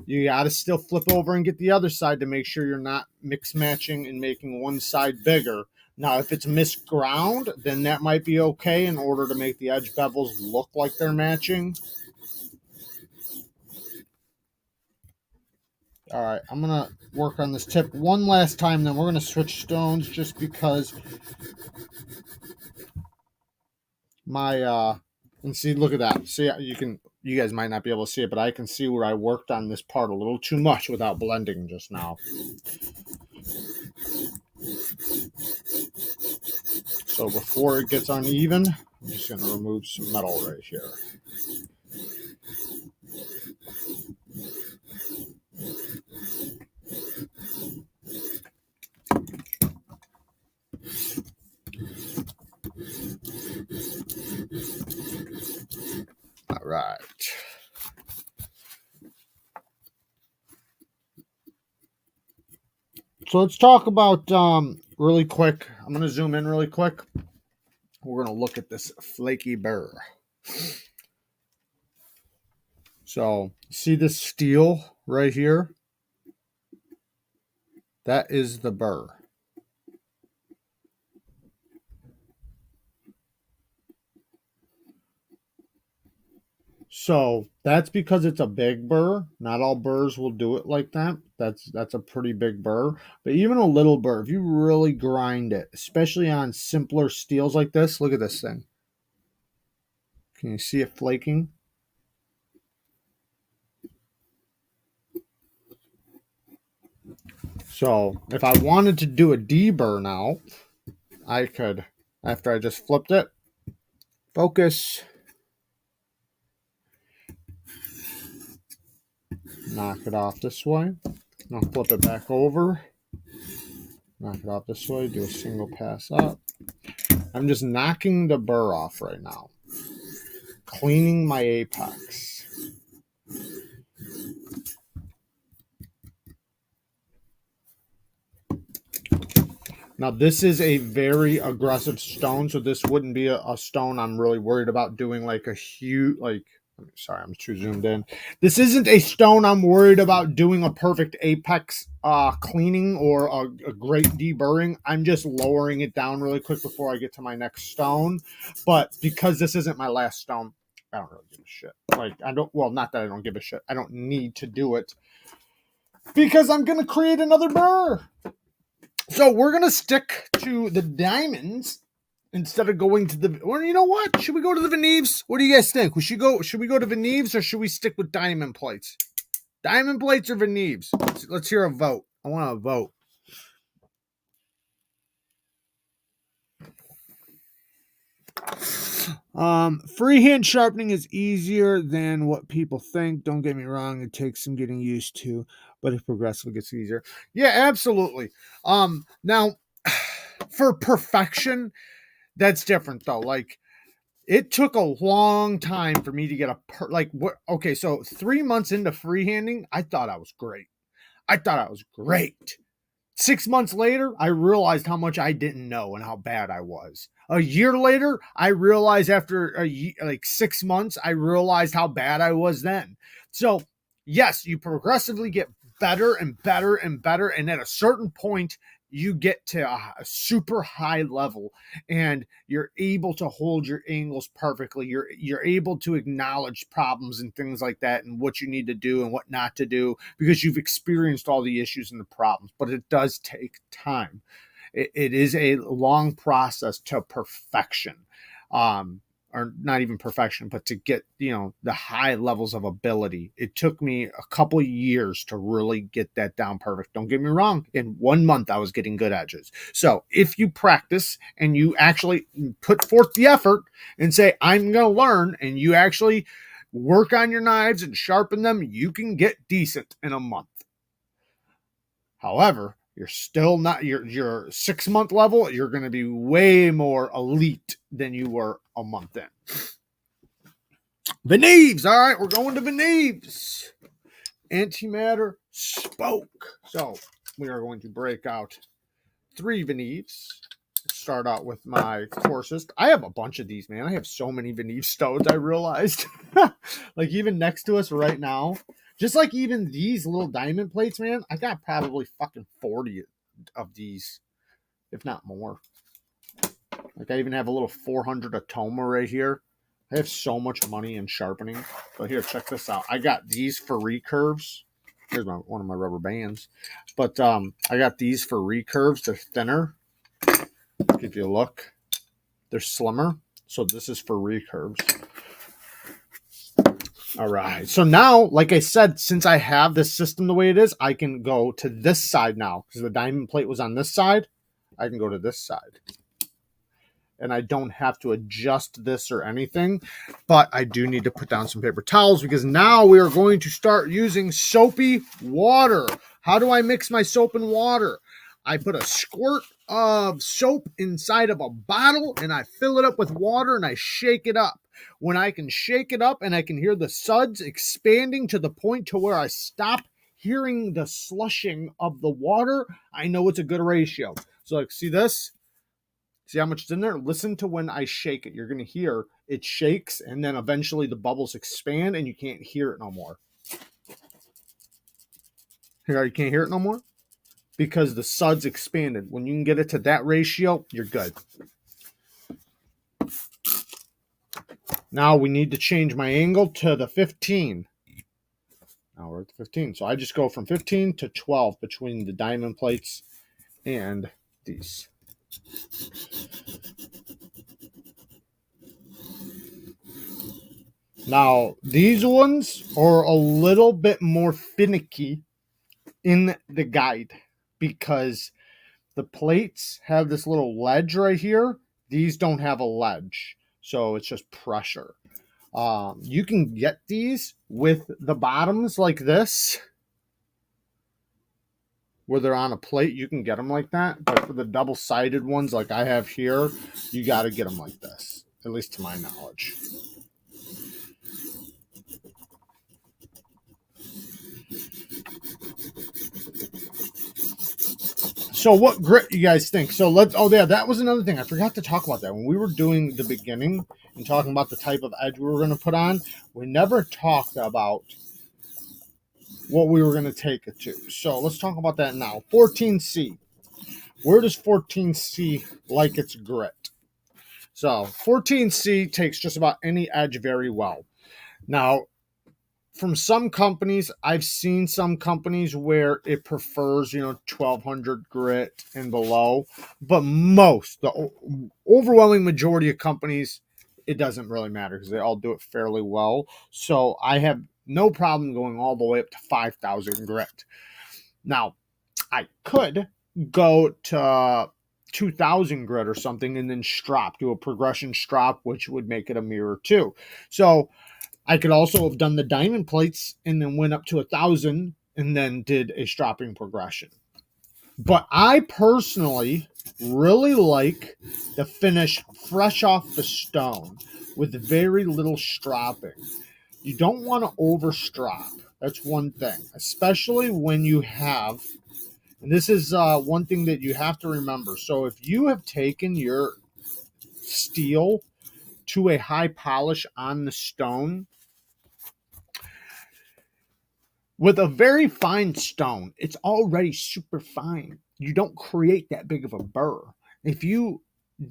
[SPEAKER 1] you got to still flip over and get the other side to make sure you're not mix matching and making one side bigger. Now, if it's missed ground, then that might be okay in order to make the edge bevels look like they're matching. All right, I'm going to work on this tip one last time, then we're going to switch stones, just because my, and see, look at that. See, you can you guys might not be able to see it, but I can see where I worked on this part a little too much without blending just now. So before it gets uneven, I'm just going to remove some metal right here. All right. So let's talk about really quick. I'm going to zoom in really quick. We're going to look at this flaky burr. So see this steel right here? That is the burr. So that's because it's a big burr. Not all burrs will do it like that. That's a pretty big burr. But even a little burr, if you really grind it, especially on simpler steels like this, look at this thing. Can you see it flaking? So if I wanted to do a deburr now, I could, after I just flipped it, focus, knock it off this way. Now flip it back over, knock it off this way, do a single pass up. I'm just knocking the burr off right now, cleaning my apex. Now this is a very aggressive stone, so this wouldn't be a stone I'm really worried about doing like a huge, like, sorry, I'm too zoomed in. This isn't a stone I'm worried about doing a perfect apex cleaning or a great deburring. I'm just lowering it down really quick before I get to my next stone. But because this isn't my last stone, I don't really give a shit. Like, I don't, well, not that I don't give a shit. I don't need to do it because I'm going to create another burr. So we're going to stick to the diamonds instead of going to the, or you know what? Should we go to the VENEVs? What do you guys think? Should we go to VENEVs or should we stick with diamond plates? Diamond plates or VENEVs? Let's hear a vote. I want a vote. Freehand sharpening is easier than what people think. Don't get me wrong, it takes some getting used to, but it progressively gets easier. Yeah, absolutely. Now for perfection, that's different though. Like, it took a long time for me to get okay, so 3 months into freehanding, I thought I was great. 6 months later, I realized how much I didn't know and how bad I was. A year later, I realized after 6 months, I realized how bad I was then. So, yes, you progressively get better and better and better. And at a certain point, you get to a super high level and you're able to hold your angles perfectly. You're able to acknowledge problems and things like that and what you need to do and what not to do because you've experienced all the issues and the problems, but it does take time. It is a long process to perfection. Or not even perfection, but to get, the high levels of ability. It took me a couple of years to really get that down perfect. Don't get me wrong. In 1 month, I was getting good edges. So if you practice and you actually put forth the effort and say, I'm going to learn, and you actually work on your knives and sharpen them, you can get decent in a month. However, you're still not your 6 month level. You're going to be way more elite than you were a month in. VENEVs. All right, we're going to VENEVs. Antimatter spoke. So we are going to break out 3 VENEVs. Start out with my coarsest. I have a bunch of these, man. I have so many VENEV stones, I realized. Like, even next to us right now. Just like even these little diamond plates, man, I got probably fucking 40 of these, if not more. Like, I even have a little 400 Atoma right here. I have so much money in sharpening. But here, check this out. I got these for recurves. Here's one of my rubber bands. But I got these for recurves. They're thinner. Give you a look. They're slimmer. So this is for recurves. All right. So now, like I said, since I have this system the way it is, I can go to this side now because the diamond plate was on this side. I can go to this side. And I don't have to adjust this or anything, but I do need to put down some paper towels because now we are going to start using soapy water. How do I mix my soap and water? I put a squirt of soap inside of a bottle and I fill it up with water and I shake it up. When I can shake it up and I can hear the suds expanding to the point to where I stop hearing the slushing of the water, I know it's a good ratio. So like, see this? See how much is in there? Listen to when I shake it. You're going to hear it shakes, and then eventually the bubbles expand, and you can't hear it no more. Here, you can't hear it no more? Because the suds expanded. When you can get it to that ratio, you're good. Now we need to change my angle to the 15. Now we're at the 15. So I just go from 15 to 12 between the diamond plates and these. Now, these ones are a little bit more finicky in the guide because the plates have this little ledge right here. These don't have a ledge, so it's just pressure. You can get these with the bottoms like this, where they're on a plate. You can get them like that, but for the double-sided ones like I have here, you got to get them like this, at least to my knowledge. So what grit you guys think? So that was another thing. I forgot to talk about that. When we were doing the beginning and talking about the type of edge we were going to put on, we never talked about what we were going to take it to. So let's talk about that now. 14C. Where does 14C like its grit? So 14C takes just about any edge very well. Now, from some companies, I've seen some companies where it prefers, 1200 grit and below, but the overwhelming majority of companies, it doesn't really matter because they all do it fairly well. So I have no problem going all the way up to 5000 grit. Now, I could go to 2000 grit or something and then strop, do a progression strop, which would make it a mirror too. So I could also have done the diamond plates and then went up to 1000 and then did a stropping progression. But I personally really like the finish fresh off the stone with very little stropping. You don't want to over strop. That's one thing, especially when you have, and this is one thing that you have to remember. So if you have taken your steel to a high polish on the stone, with a very fine stone, it's already super fine. You don't create that big of a burr. If you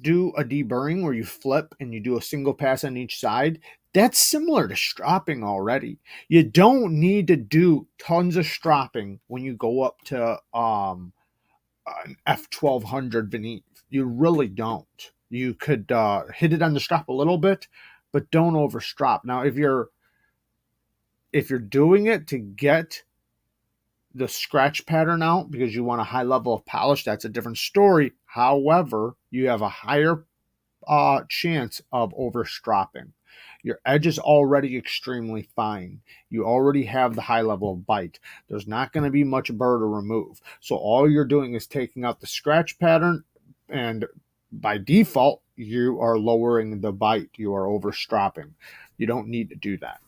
[SPEAKER 1] do a deburring where you flip and you do a single pass on each side, that's similar to stropping already. You don't need to do tons of stropping when you go up to an F1200 VENEV. You really don't. You could hit it on the strop a little bit, but don't over strop. Now, if you're doing it to get the scratch pattern out because you want a high level of polish, that's a different story. However, you have a higher chance of over stropping. Your edge is already extremely fine. You already have the high level of bite. There's not going to be much burr to remove. So all you're doing is taking out the scratch pattern, and by default, you are lowering the bite. You are over stropping. You don't need to do that.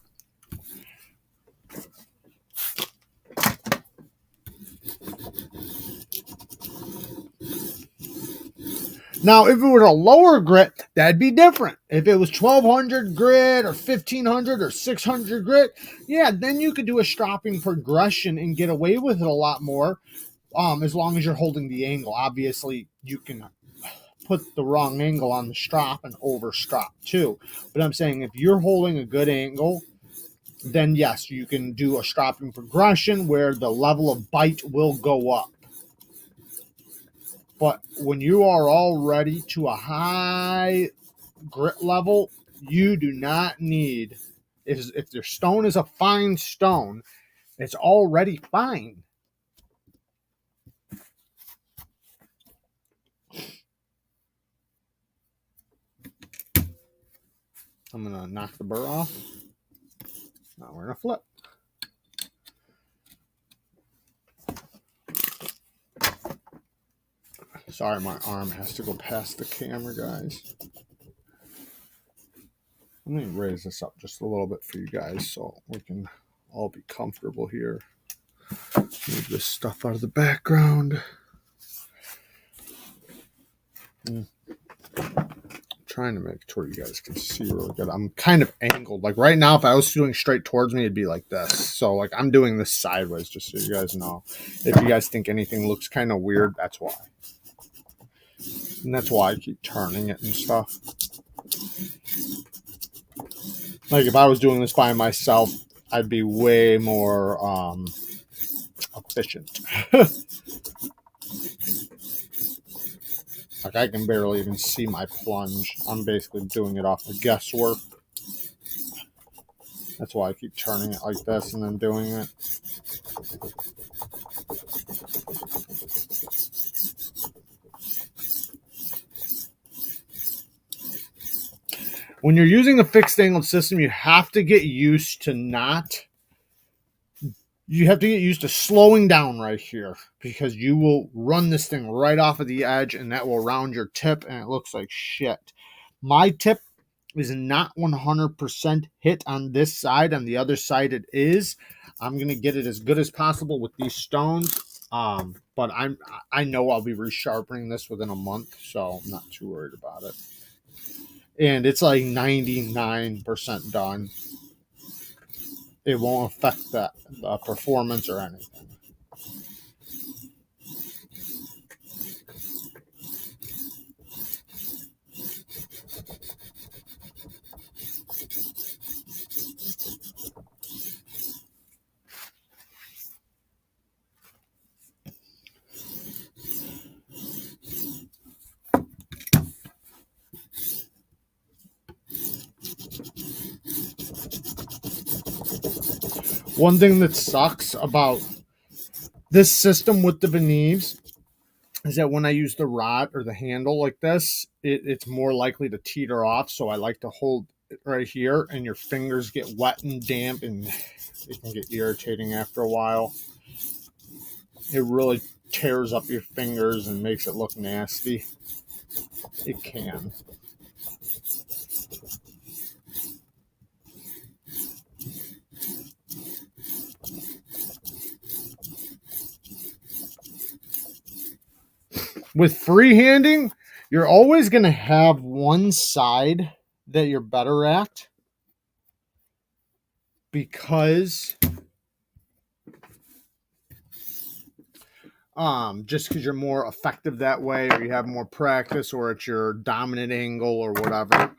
[SPEAKER 1] Now, if it was a lower grit, that'd be different. If it was 1200 grit or 1500 or 600 grit, yeah, then you could do a stropping progression and get away with it a lot more, as long as you're holding the angle. Obviously, you can put the wrong angle on the strop and over strop too. But I'm saying if you're holding a good angle, then yes, you can do a stropping progression where the level of bite will go up. But when you are already to a high grit level, you do not need if your stone is a fine stone, it's already fine. I'm going to knock the burr off. Now we're going to flip. Sorry, my arm has to go past the camera, guys. Let me raise this up just a little bit for you guys so we can all be comfortable here. Move this stuff out of the background. Trying to make it to where you guys can see really good. I'm kind of angled. Like right now, if I was doing straight towards me, it'd be like this. So like I'm doing this sideways just so you guys know. If you guys think anything looks kind of weird, that's why. And that's why I keep turning it and stuff. Like if I was doing this by myself, I'd be way more efficient. Like I can barely even see my plunge. I'm basically doing it off of guesswork. That's why I keep turning it like this and then doing it. When you're using a fixed angled system, you have to get used to slowing down right here, because you will run this thing right off of the edge and that will round your tip and it looks like shit. My tip is not 100% hit on this side. On the other side it is. I'm going to get it as good as possible with these stones. But I know I'll be resharpening this within a month, so I'm not too worried about it. And it's like 99% done. It won't affect the performance or anything. One thing that sucks about this system with the VENEVs is that when I use the rod or the handle like this, it's more likely to teeter off. So I like to hold it right here, and your fingers get wet and damp, and it can get irritating after a while. It really tears up your fingers and makes it look nasty. It can. With freehanding, you're always going to have one side that you're better at, because just because you're more effective that way, or you have more practice, or it's your dominant angle or whatever.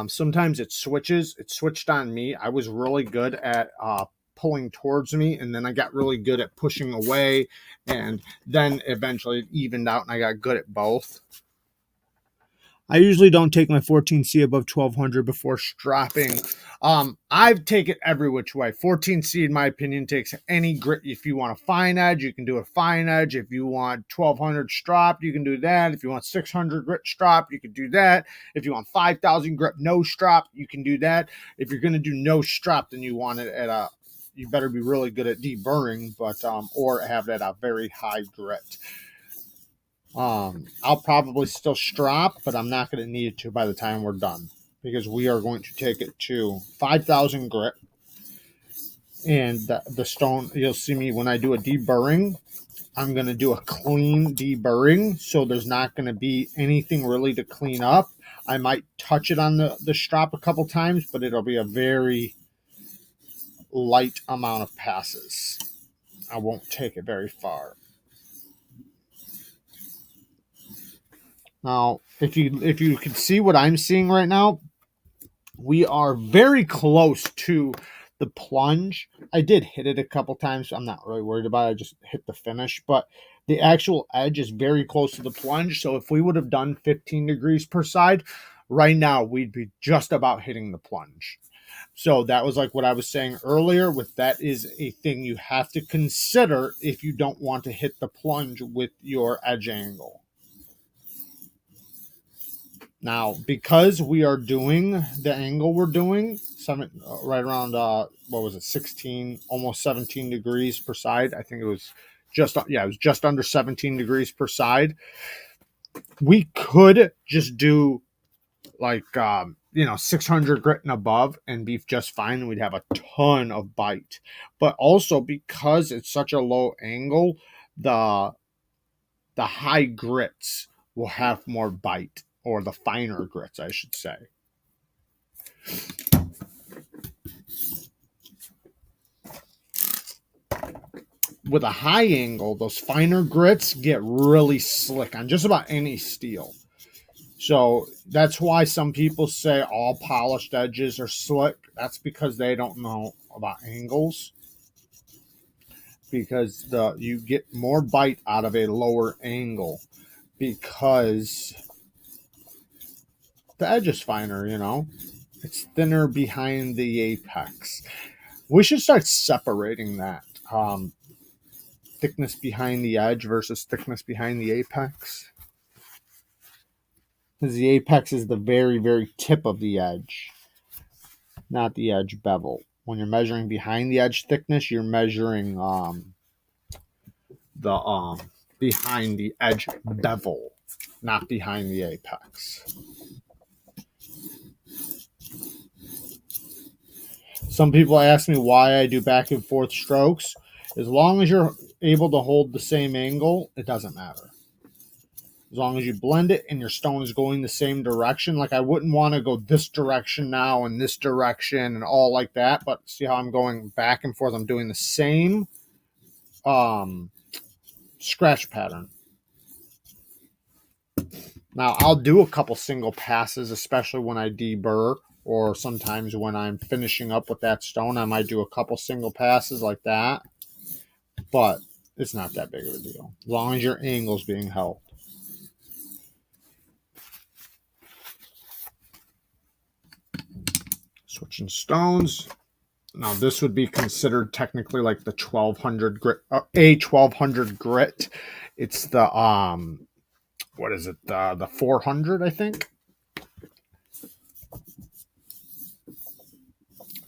[SPEAKER 1] Sometimes it switches. It switched on me. I was really good at pulling towards me, and then I got really good at pushing away, and then eventually it evened out and I got good at both. I usually don't take my 14C above 1200 before stropping. I take it every which way. 14C, in my opinion, takes any grit. If you want a fine edge, you can do a fine edge. If you want 1200 strop, you can do that. If you want 600 grit strop, you can do that. If you want 5000 grit no strop, you can do that. If you're going to do no strop, then you want it at a, you better be really good at deburring, but or have it at a very high grit. I'll probably still strop, but I'm not going to need to by the time we're done, because we are going to take it to 5000 grit. And the stone, you'll see me when I do a deburring, I'm going to do a clean deburring, so there's not going to be anything really to clean up. I might touch it on the strop a couple times, but it'll be a very light amount of passes. I won't take it very far. Now, if you can see what I'm seeing right now, we are very close to the plunge. I did hit it a couple times, so I'm not really worried about it. I just hit the finish, but the actual edge is very close to the plunge. So if we would have done 15 degrees per side, right now we'd be just about hitting the plunge. So that was like what I was saying earlier, with that is a thing you have to consider if you don't want to hit the plunge with your edge angle. Now, because we are doing the angle we're doing, right around, what was it, 16, almost 17 degrees per side. I think it was just, yeah, it was just under 17 degrees per side. We could just do like, 600 grit and above and be just fine. We'd have a ton of bite. But also because it's such a low angle, the high grits will have more bite, or the finer grits, I should say. With a high angle, those finer grits get really slick on just about any steel. So that's why some people say all polished edges are slick. That's because they don't know about angles. Because you get more bite out of a lower angle, because the edge is finer, It's thinner behind the apex. We should start separating that. Thickness behind the edge versus thickness behind the apex. Because the apex is the very, very tip of the edge, not the edge bevel. When you're measuring behind the edge thickness, you're measuring the behind the edge bevel, not behind the apex. Some people ask me why I do back and forth strokes. As long as you're able to hold the same angle, it doesn't matter. As long as you blend it and your stone is going the same direction. Like, I wouldn't want to go this direction now and this direction and all like that. But see how I'm going back and forth? I'm doing the same scratch pattern. Now, I'll do a couple single passes, especially when I deburr, or sometimes when I'm finishing up with that stone, I might do a couple single passes like that. But it's not that big of a deal, as long as your angle's being held. Switching stones. Now, this would be considered technically like the 1200 grit, a 1200 grit. It's the what is it? The 400, I think.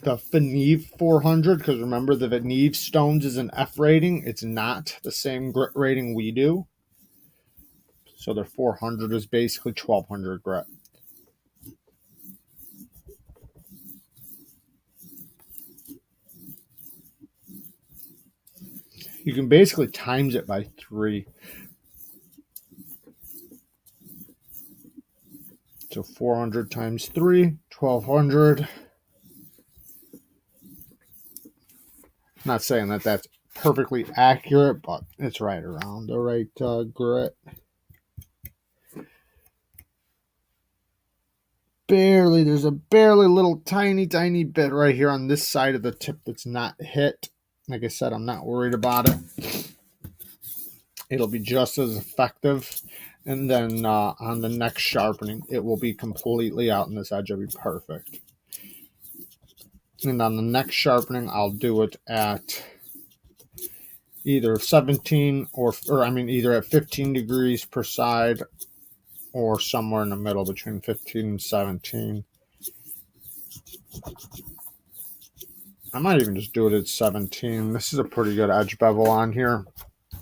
[SPEAKER 1] The VENEV 400, because remember, the VENEV stones is an F rating. It's not the same grit rating we do. So their 400 is basically 1200 grit. You can basically times it by 3. So 400 times 3, 1200. Not saying that that's perfectly accurate, but it's right around the right grit. Barely, there's a barely little tiny bit right here on this side of the tip that's not hit. Like I said, I'm not worried about it. It'll be just as effective. And then on the next sharpening, it will be completely out, and this edge will be perfect. And on the next sharpening, I'll do it at either 17 or either at 15 degrees per side, or somewhere in the middle between 15 and 17. I might even just do it at 17. This is a pretty good edge bevel on here.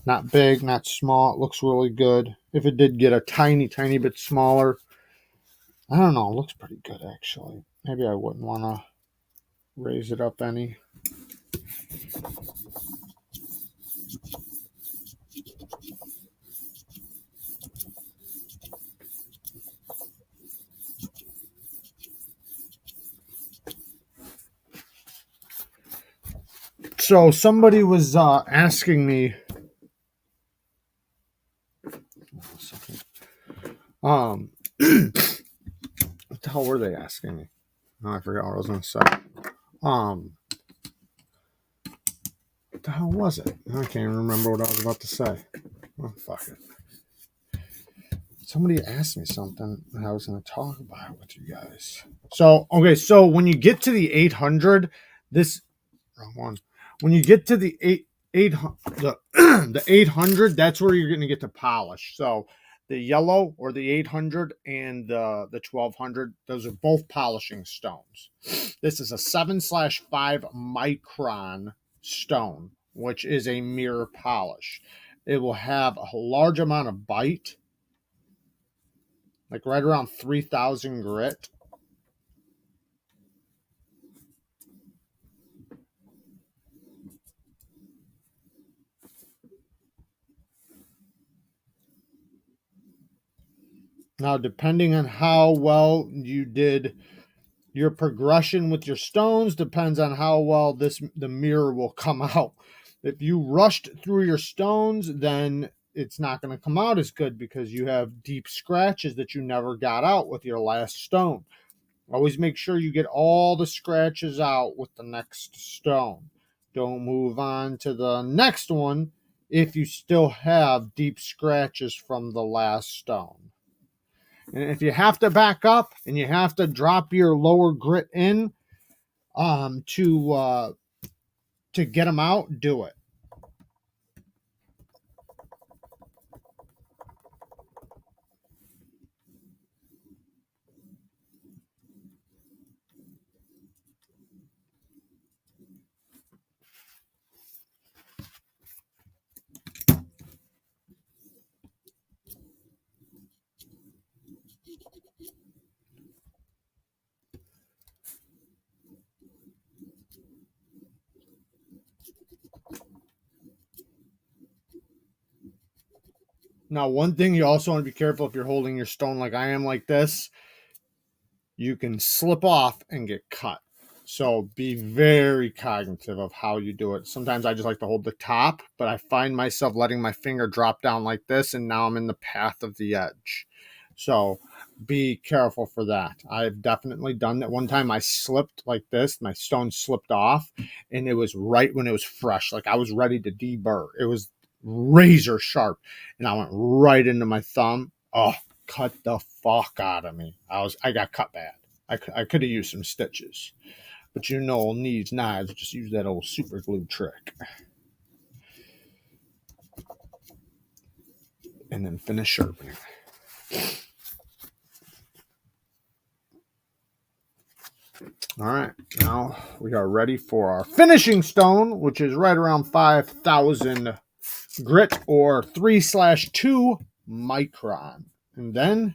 [SPEAKER 1] Not big, not small. It looks really good. If it did get a tiny bit smaller, I don't know. It looks pretty good, actually. Maybe I wouldn't want to raise it up any. So somebody was asking me, what the hell were they asking me? Oh, I forgot what I was going to say. What the hell was it? I can't even remember what I was about to say. Oh, fuck it. Somebody asked me something and I was going to talk about it with you guys. So, okay, so when you get to the 800, this wrong one. When you get to the 800, the 800, that's where you're going to get to polish. So, the yellow or the 800 and the 1200, those are both polishing stones. This is a 7/5 micron stone, which is a mirror polish. It will have a large amount of bite, like right around 3,000 grit. Now, depending on how well you did your progression with your stones, depends on how well the mirror will come out. If you rushed through your stones, then it's not going to come out as good because you have deep scratches that you never got out with your last stone. Always make sure you get all the scratches out with the next stone. Don't move on to the next one if you still have deep scratches from the last stone. And if you have to back up and you have to drop your lower grit in to get them out, do it. Now, one thing you also want to be careful if you're holding your stone like I am like this, you can slip off and get cut. So be very cognitive of how you do it. Sometimes I just like to hold the top, but I find myself letting my finger drop down like this, and now I'm in the path of the edge. So be careful for that. I've definitely done that. One time I slipped like this, my stone slipped off, and it was right when it was fresh. Like I was ready to deburr. It was razor sharp, and I went right into my thumb. Oh, cut the fuck out of me. I got cut bad. I could have used some stitches. But you know, needs knives, just use that old super glue trick. And then finish sharpening. All right, now we are ready for our finishing stone, which is right around 5,000 grit or 3/2 micron. And then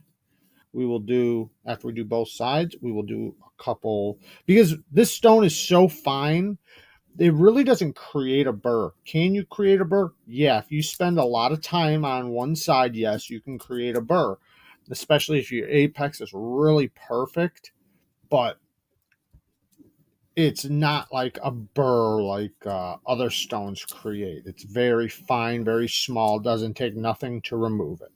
[SPEAKER 1] we will do, after we do both sides, we will do a couple, because this stone is so fine, it really doesn't create a burr. Can you create a burr? Yeah, if you spend a lot of time on one side, yes, you can create a burr, especially if your apex is really perfect, but it's not like a burr like other stones create. It's very fine, very small, doesn't take nothing to remove it.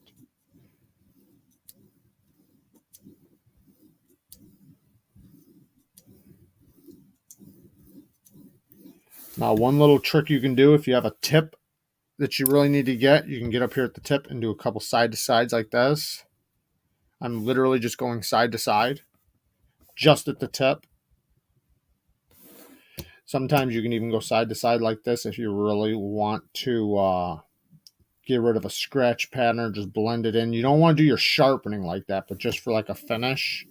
[SPEAKER 1] Now, one little trick you can do if you have a tip that you really need to get, you can get up here at the tip and do a couple side to sides like this. I'm literally just going side to side, just at the tip. Sometimes you can even go side to side like this if you really want to get rid of a scratch pattern, just blend it in. You don't want to do your sharpening like that, but just for like a finish.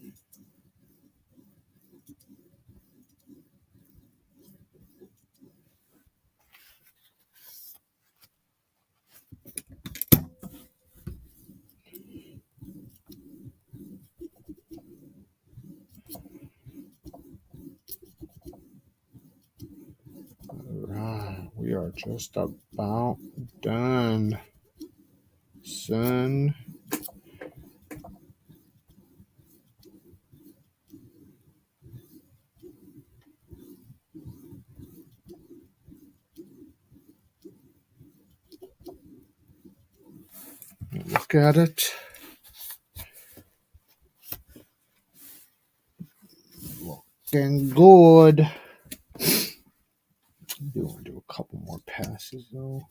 [SPEAKER 1] Right, we are just about done, son. Look at it. Looking good. I do want to do a couple more passes though.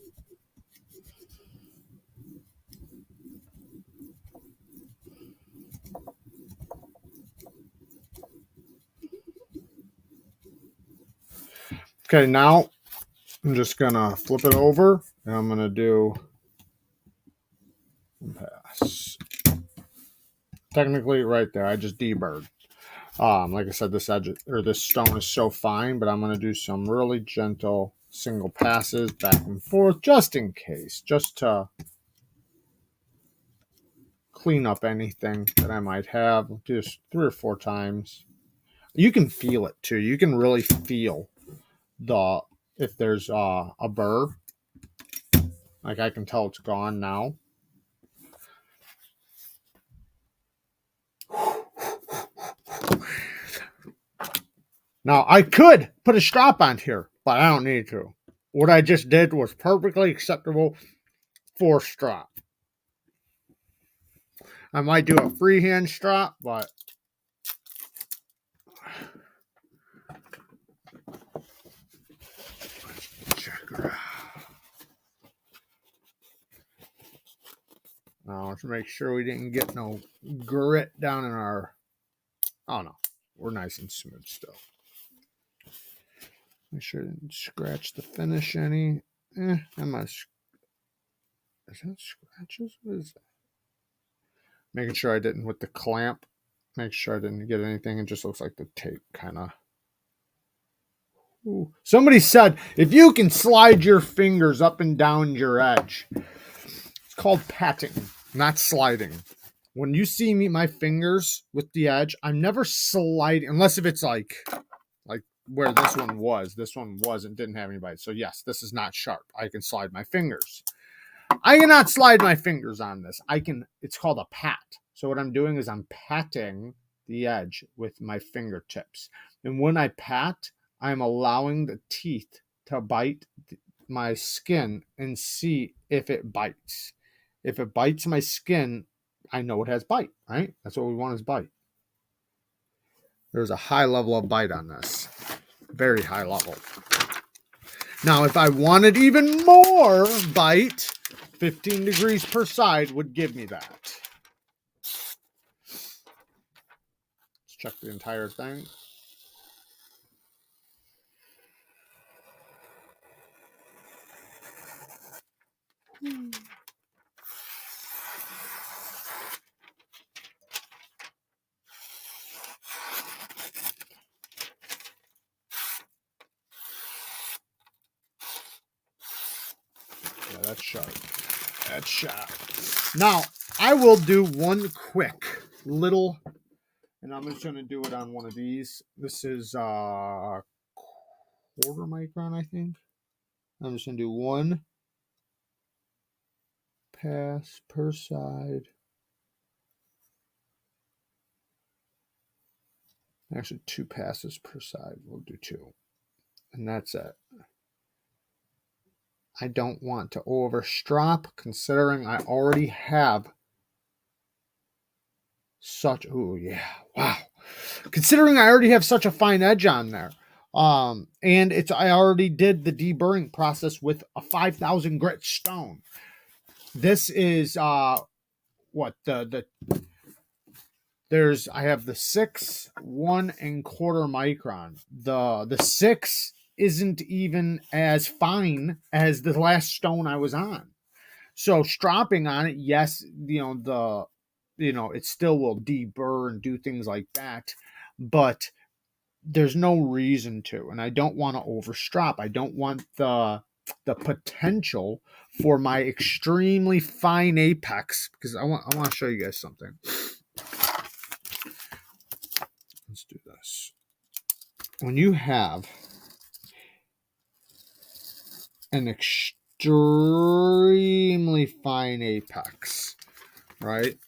[SPEAKER 1] Okay, now I'm just gonna flip it over and I'm gonna do pass. Technically right there, I just deburred. Like I said, this edge or this stone is so fine, but I'm gonna do some really gentle single passes back and forth just in case, just to clean up anything that I might have. Just 3 or 4 times. You can feel it too. You can really feel if there's a burr. Like I can tell it's gone now. Now I could put a strop on here, but I don't need to. What I just did was perfectly acceptable for strop. I might do a freehand strop, but check her out. Now let's make sure we didn't get no grit down in our. Oh no, we're nice and smooth still. Make sure I didn't scratch the finish any. I must. Is that scratches? What is that? Making sure I didn't with the clamp. Make sure I didn't get anything. It just looks like the tape kind of. Somebody said if you can slide your fingers up and down your edge, it's called patting, not sliding. When you see me, my fingers with the edge, I'm never sliding unless if it's like where this one was. This one wasn't, didn't have any bites. So yes, this is not sharp. I can slide my fingers. I cannot slide my fingers on this. It's called a pat. So what I'm doing is I'm patting the edge with my fingertips. And when I pat, I'm allowing the teeth to bite my skin and see if it bites. If it bites my skin, I know it has bite, right? That's what we want is bite. There's a high level of bite on this. Very high level. Now, if I wanted even more bite, 15 degrees per side would give me that. Let's check the entire thing. Yeah, that's sharp. That's sharp. Now, I will do one quick little, and I'm just going to do it on one of these. This is quarter micron, I think. I'm just going to do one pass per side. Actually, 2 passes per side. We'll do 2. And that's it. I don't want to over strop, considering I already have such, oh yeah, wow. Considering I already have such a fine edge on there. And I already did the deburring process with a 5,000 grit stone. This is what I have the 6, 1 1/4 micron. The 6 isn't even as fine as the last stone I was on. So stropping on it, yes, it still will deburr and do things like that, but there's no reason to, and I don't want to overstrop. I don't want the potential for my extremely fine apex, because I want to show you guys something. Let's do this. When you have an extremely fine apex, right?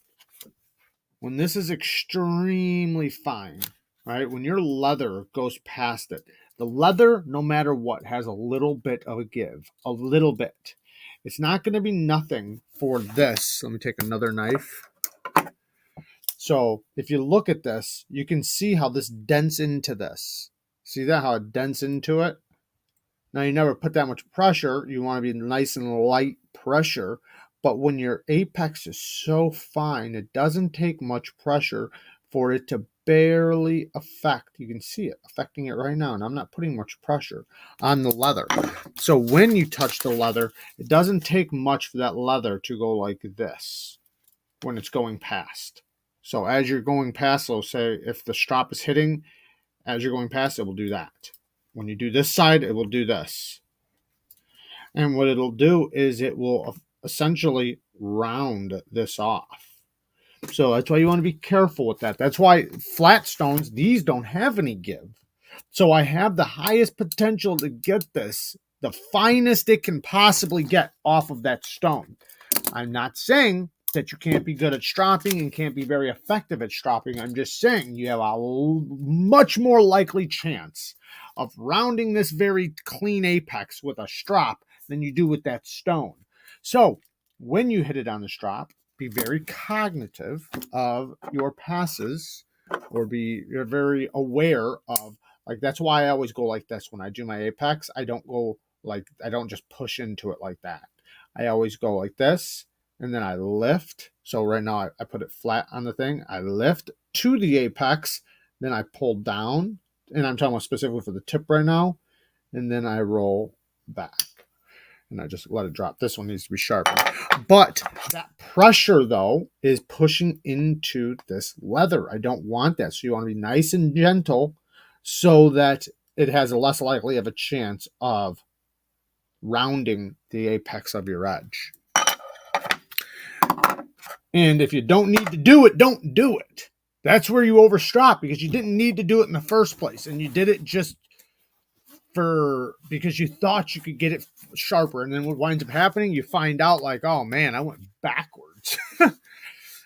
[SPEAKER 1] When this is extremely fine, right? When your leather goes past it, the leather, no matter what, has a little bit of a give, a little bit. It's not going to be nothing for this. Let me take another knife. So if you look at this, you can see how this dents into this. See that, how it dents into it? Now, you never put that much pressure. You want to be nice and light pressure. But when your apex is so fine, it doesn't take much pressure for it to barely affect, you can see it affecting it right now, and I'm not putting much pressure on the leather. So when you touch the leather, it doesn't take much for that leather to go like this when it's going past. So as you're going past, so say if the strop is hitting, as you're going past, it will do that. When you do this side, it will do this. And what it'll do is it will essentially round this off. So that's why you want to be careful with that. That's why flat stones, these don't have any give. So I have the highest potential to get this, the finest it can possibly get off of that stone. I'm not saying that you can't be good at stropping and can't be very effective at stropping. I'm just saying you have a much more likely chance of rounding this very clean apex with a strop than you do with that stone. So when you hit it on the strop, be very cognitive of your passes, or you're very aware of, like, that's why I always go like this when I do my apex. I don't just push into it like that. I always go like this, and then I lift. So right now I put it flat on the thing. I lift to the apex, then I pull down, and I'm talking about specifically for the tip right now, and then I roll back. And I just let it drop. This one needs to be sharpened. But that pressure, though, is pushing into this leather. I don't want that. So you want to be nice and gentle so that it has a less likely of a chance of rounding the apex of your edge. And if you don't need to do it, don't do it. That's where you overstrop, because you didn't need to do it in the first place. And you did it just because you thought you could get it sharper, and then what winds up happening, you find out like, oh man, I went backwards.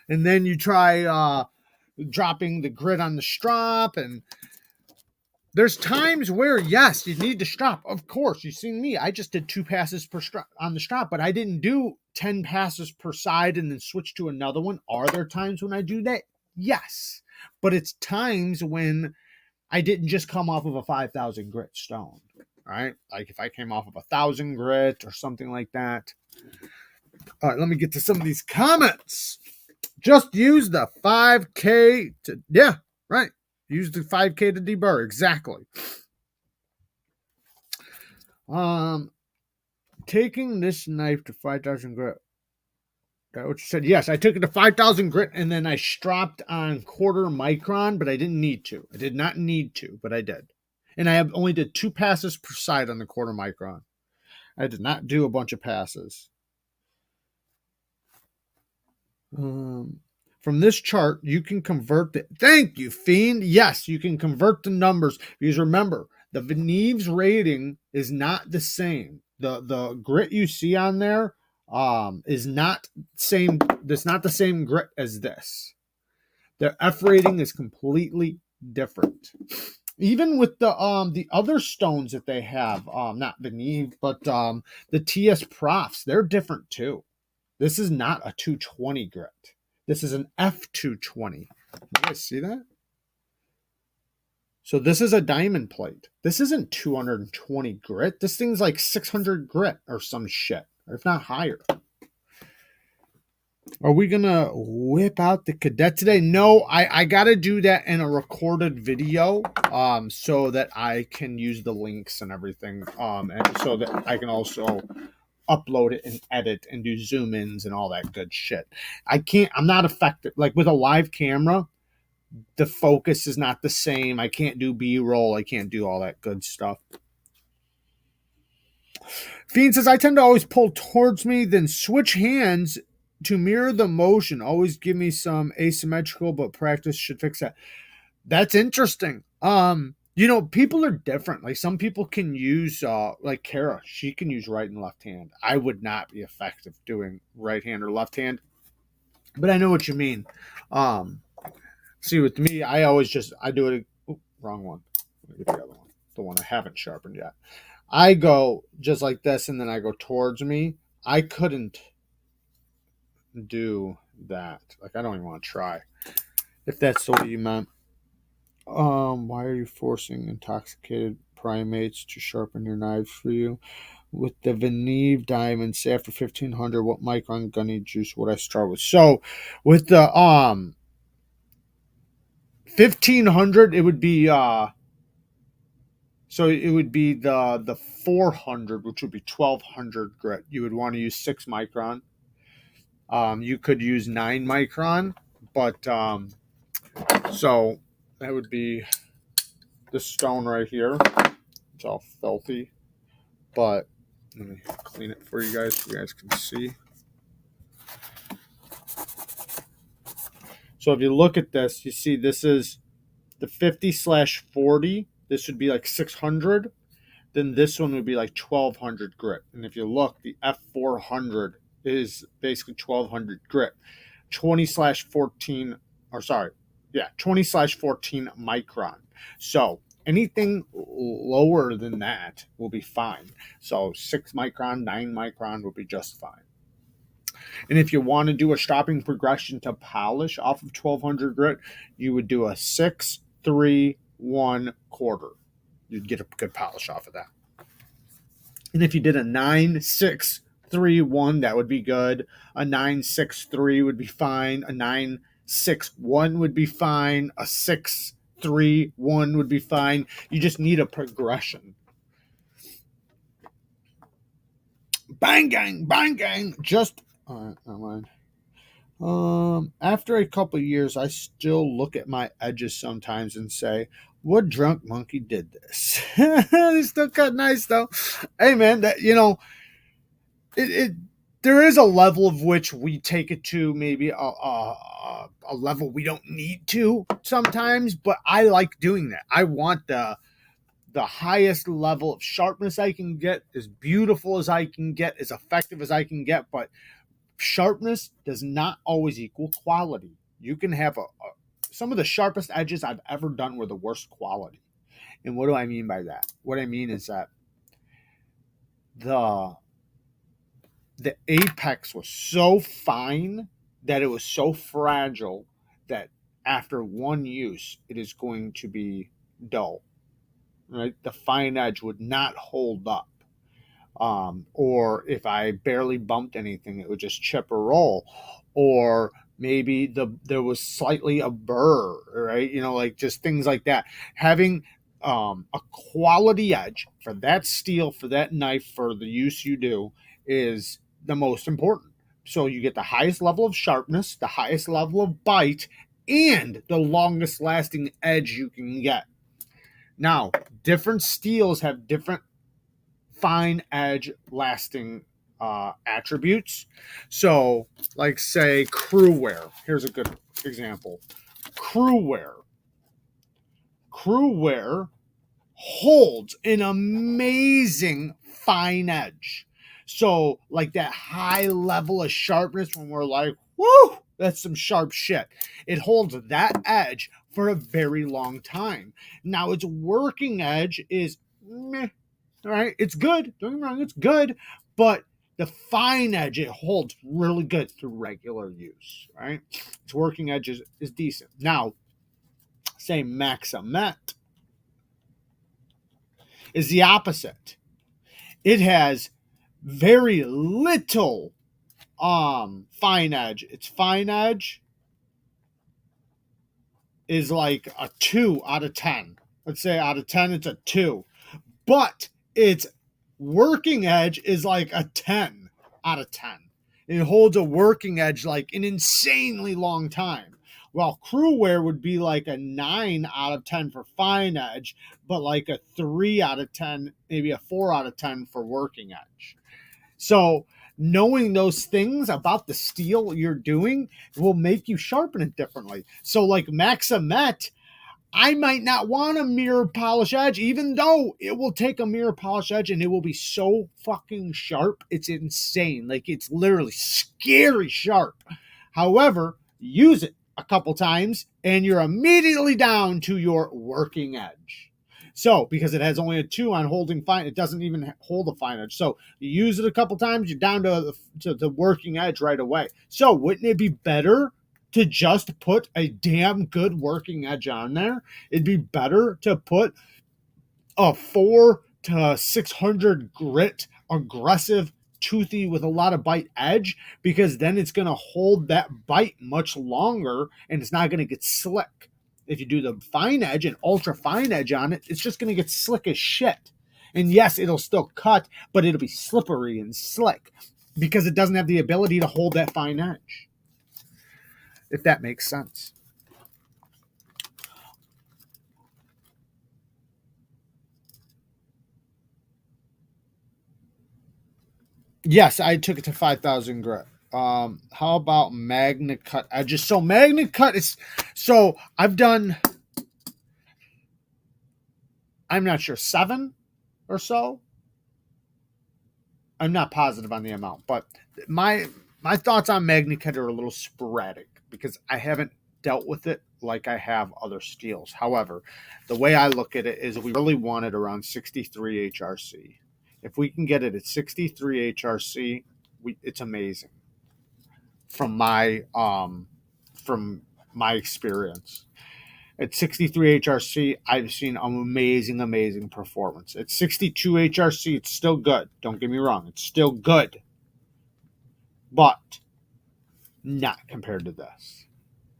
[SPEAKER 1] And then you try dropping the grit on the strop, and there's times where yes, you need to strop. Of course, you've seen me, I just did 2 passes per strop on the strop, but I didn't do 10 passes per side and then switch to another one. Are there times when I do that? Yes, but it's times when I didn't just come off of a 5,000 grit stone, right? Like if I came off of 1,000 grit or something like that. All right, let me get to some of these comments. Just use the 5K to, yeah, right. Use the 5K to deburr, exactly. Taking this knife to 5,000 grit. That what you said? Yes, I took it to 5,000 grit and then I stropped on 1/4 micron, but I didn't need to. I did not need to, but I did. And I only did 2 passes per side on the 1/4 micron. I did not do a bunch of passes. From this chart, you can convert it. Thank you, Fiend. Yes, you can convert the numbers, because remember, the VENEV's rating is not the same. The grit you see on there is not same. That's not the same grit as this. Their F rating is completely different. Even with the other stones that they have, not VENEV, but the TSPROFs, they're different too. This is not a 220 grit. This is an F220. You guys see that? So this is a diamond plate. This isn't 220 grit. This thing's like 600 grit or some shit, or if not higher. Are we going to whip out the KADET today? No, I got to do that in a recorded video so that I can use the links and everything, and so that I can also upload it and edit and do zoom ins and all that good shit. I'm not effective. Like with a live camera, the focus is not the same. I can't do B-roll. I can't do all that good stuff. Fiend says, I tend to always pull towards me, then switch hands to mirror the motion. Always give me some asymmetrical, but practice should fix that. That's interesting. People are different. Like some people can use, like Kara, she can use right and left hand. I would not be effective doing right hand or left hand, but I know what you mean. See, with me, I do it. Wrong one. Let me get the other one. The one I haven't sharpened yet. I go just like this, and then I go towards me. I couldn't do that. Like, I don't even want to try. If that's the way you meant. Why are you forcing intoxicated primates to sharpen your knives for you? With the VENEV diamonds, say after 1,500, what micron gunny juice would I start with? So, with the 1500, it would be so it would be the 400, which would be 1200 grit. You would want to use 6 micron. You could use 9 micron, but so that would be this stone right here. It's all filthy, but let me clean it for you guys so you guys can see. So if you look at this, you see this is the 50/40. This would be like 600. Then this one would be like 1200 grit. And if you look, the F400 is basically 1200 grit. 20/14, or sorry, yeah, 20/14 micron. So anything lower than that will be fine. So 6 micron, 9 micron will be just fine. And if you want to do a stropping progression to polish off of 1200 grit, you would do a 6, 3, 1 quarter. You'd get a good polish off of that. And if you did a 9, 6, 3, 1, that would be good. A 9, 6, 3 would be fine. A 9, 6, 1 would be fine. A 6, 3, 1 would be fine. You just need a progression. Banggang, Banggang. Just, never mind. After a couple of years, I still look at my edges sometimes and say, what drunk monkey did this? They still cut nice though. Hey man, that, you know, there is a level of which we take it to maybe a level we don't need to sometimes, but I like doing that. I want the highest level of sharpness I can get, as beautiful as I can get, as effective as I can get, but sharpness does not always equal quality. You can have some of the sharpest edges I've ever done were the worst quality. And what do I mean by that? What I mean is that the apex was so fine that it was so fragile that after one use, it is going to be dull. Right? The fine edge would not hold up. Or if I barely bumped anything, it would just chip or roll. Or maybe there was slightly a burr, right? You know, like just things like that. Having a quality edge for that steel, for that knife, for the use you do is the most important. So you get the highest level of sharpness, the highest level of bite, and the longest lasting edge you can get. Now, different steels have different fine edge lasting attributes. So, like say crew wear. Here's a good example. Crew wear. Crew wear holds an amazing fine edge. So, like that high level of sharpness when we're like, whoo, that's some sharp shit. It holds that edge for a very long time. Now, its working edge is meh. Right? It's good. Don't get me wrong, it's good. But the fine edge, it holds really good through regular use. Right? Its working edge is decent. Now, say Maximet is the opposite. It has very little fine edge. Its fine edge is like a 2 out of 10. Let's say out of 10, it's a 2. But its working edge is like a 10 out of 10. It holds a working edge like an insanely long time. Well, crew wear would be like a 9 out of 10 for fine edge, but like a 3 out of 10, maybe a 4 out of 10 for working edge. So knowing those things about the steel you're doing will make you sharpen it differently. So like Maximet, I might not want a mirror polish edge, even though it will take a mirror polish edge and it will be so fucking sharp. It's insane. Like, it's literally scary sharp. However, use it a couple times and you're immediately down to your working edge. So, because it has only a 2 on holding fine, it doesn't even hold a fine edge. So, you use it a couple times, you're down to the working edge right away. So, wouldn't it be better to just put a damn good working edge on there? It'd be better to put a 400 to 600 grit, aggressive, toothy with a lot of bite edge, because then it's going to hold that bite much longer and it's not going to get slick. If you do the fine edge and ultra fine edge on it, it's just going to get slick as shit. And yes, it'll still cut, but it'll be slippery and slick because it doesn't have the ability to hold that fine edge, if that makes sense. Yes, I took it to 5,000 grit. How about magnet cut edges? So magnet cut is, so I've done, I'm not sure, 7 or so. I'm not positive on the amount, but my thoughts on magnet cut are a little sporadic because I haven't dealt with it like I have other steels. However, the way I look at it is we really want it around 63 HRC. If we can get it at 63 HRC, it's amazing. From my experience. At 63 HRC, I've seen amazing performance. At 62 HRC, it's still good. Don't get me wrong, it's still good, but not compared to this.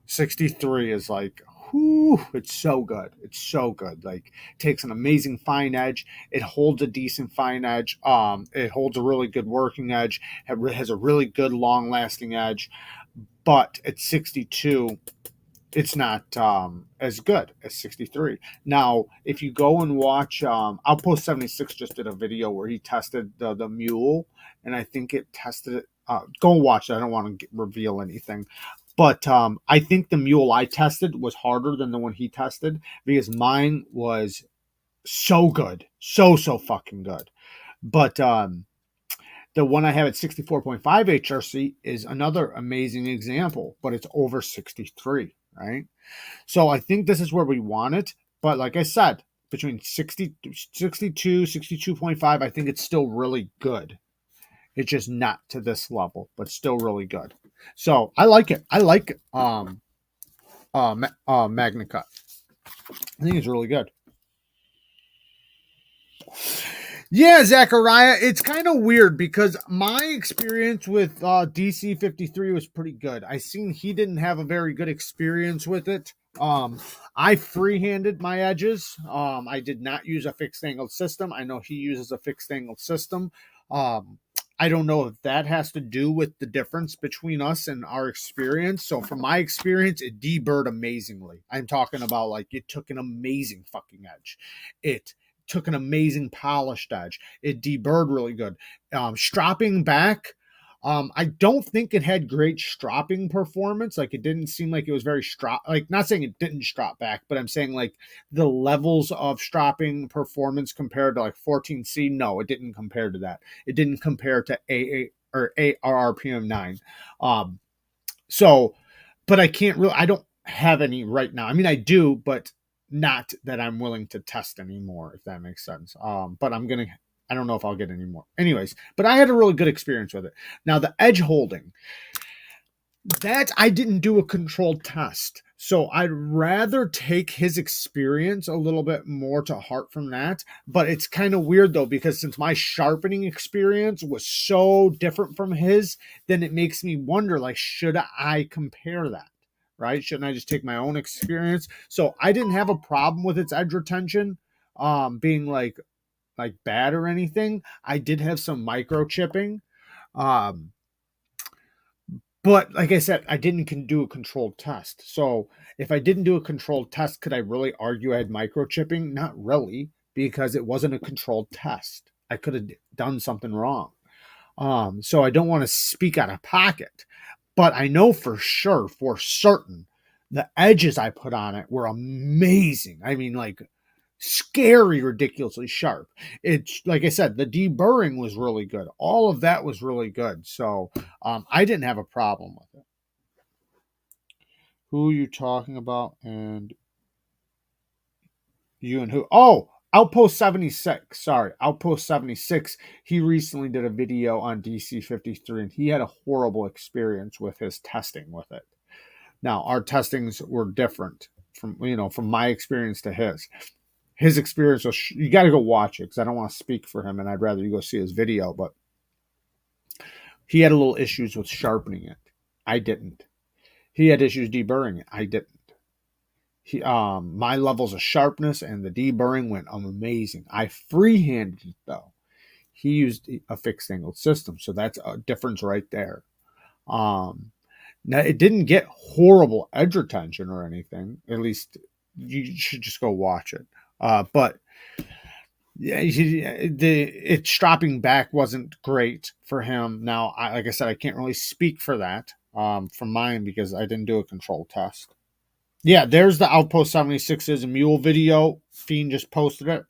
[SPEAKER 1] 63 is like, whoo, it's so good. It's so good. Like, takes an amazing fine edge. It holds a decent fine edge. It holds a really good working edge. It has a really good long-lasting edge. But at 62, it's not as good as 63. Now, if you go and watch, Outpost 76 just did a video where he tested the mule, and I think it tested it. Go and watch it. I don't want to reveal anything. But I think the mule I tested was harder than the one he tested because mine was so good. So fucking good. But the one I have at 64.5 HRC is another amazing example, but it's over 63, right? So I think this is where we want it. But like I said, between 62, 62.5, I think it's still really good. It's just not to this level, but still really good. So I like it. I like Magna Cut. I think it's really good. Yeah, Zachariah, it's kind of weird because my experience with DC 53 was pretty good. I seen he didn't have a very good experience with it. I freehanded my edges. I did not use a fixed angled system. I know he uses a fixed angled system. I don't know if that has to do with the difference between us and our experience. So from my experience, it deburred amazingly. I'm talking about like it took an amazing fucking edge. It took an amazing polished edge. It deburred really good. Stropping back, I don't think it had great stropping performance. Like it didn't seem like it was very strop. Like not saying it didn't strop back, but I'm saying like the levels of stropping performance compared to like 14C. No, it didn't compare to that. It didn't compare to AA or ARRPM 9. So, but I can't really. I don't have any right now. I mean, I do, but not that I'm willing to test anymore. If that makes sense. But I don't know if I'll get any more. Anyways, but I had a really good experience with it. Now, the edge holding, that I didn't do a controlled test. So I'd rather take his experience a little bit more to heart from that. But it's kind of weird, though, because since my sharpening experience was so different from his, then it makes me wonder, like, should I compare that? Right? Shouldn't I just take my own experience? So I didn't have a problem with its edge retention being like bad or anything. I did have some microchipping. But like I said, I didn't do a controlled test. So if I didn't do a controlled test, could I really argue I had microchipping? Not really, because it wasn't a controlled test. I could have done something wrong. So I don't want to speak out of pocket. But I know for sure, for certain, the edges I put on it were amazing. I mean, like, scary, ridiculously sharp. It's like I said, the deburring was really good. All of that was really good. So I didn't have a problem with it. Who are you talking about? And you and who? Oh, Outpost 76. Sorry, Outpost 76. He recently did a video on DC 53, and he had a horrible experience with his testing with it. Now, our testings were different from my experience to his. His experience was, you got to go watch it because I don't want to speak for him and I'd rather you go see his video, but he had a little issues with sharpening it. I didn't. He had issues deburring it. I didn't. My levels of sharpness and the deburring went amazing. I freehanded it though. He used a fixed angle system, so that's a difference right there. Now it didn't get horrible edge retention or anything. At least you should just go watch it. But yeah, its stropping back wasn't great for him. Now, like I said, I can't really speak for that from mine because I didn't do a control test. Yeah, there's the Outpost 76 is a mule video. Fiend just posted it.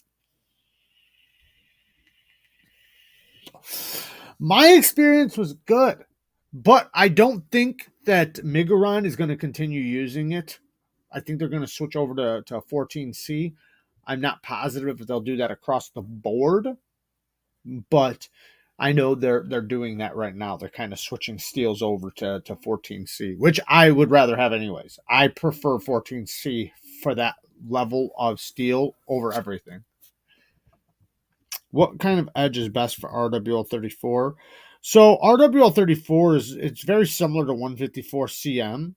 [SPEAKER 1] My experience was good, but I don't think that Migaron is going to continue using it. I think they're going to switch over to 14C. I'm not positive if they'll do that across the board, but I know they're doing that right now. They're kind of switching steels over to 14C, which I would rather have anyways. I prefer 14C for that level of steel over everything. What kind of edge is best for RWL34? So RWL34 it's very similar to 154 CM.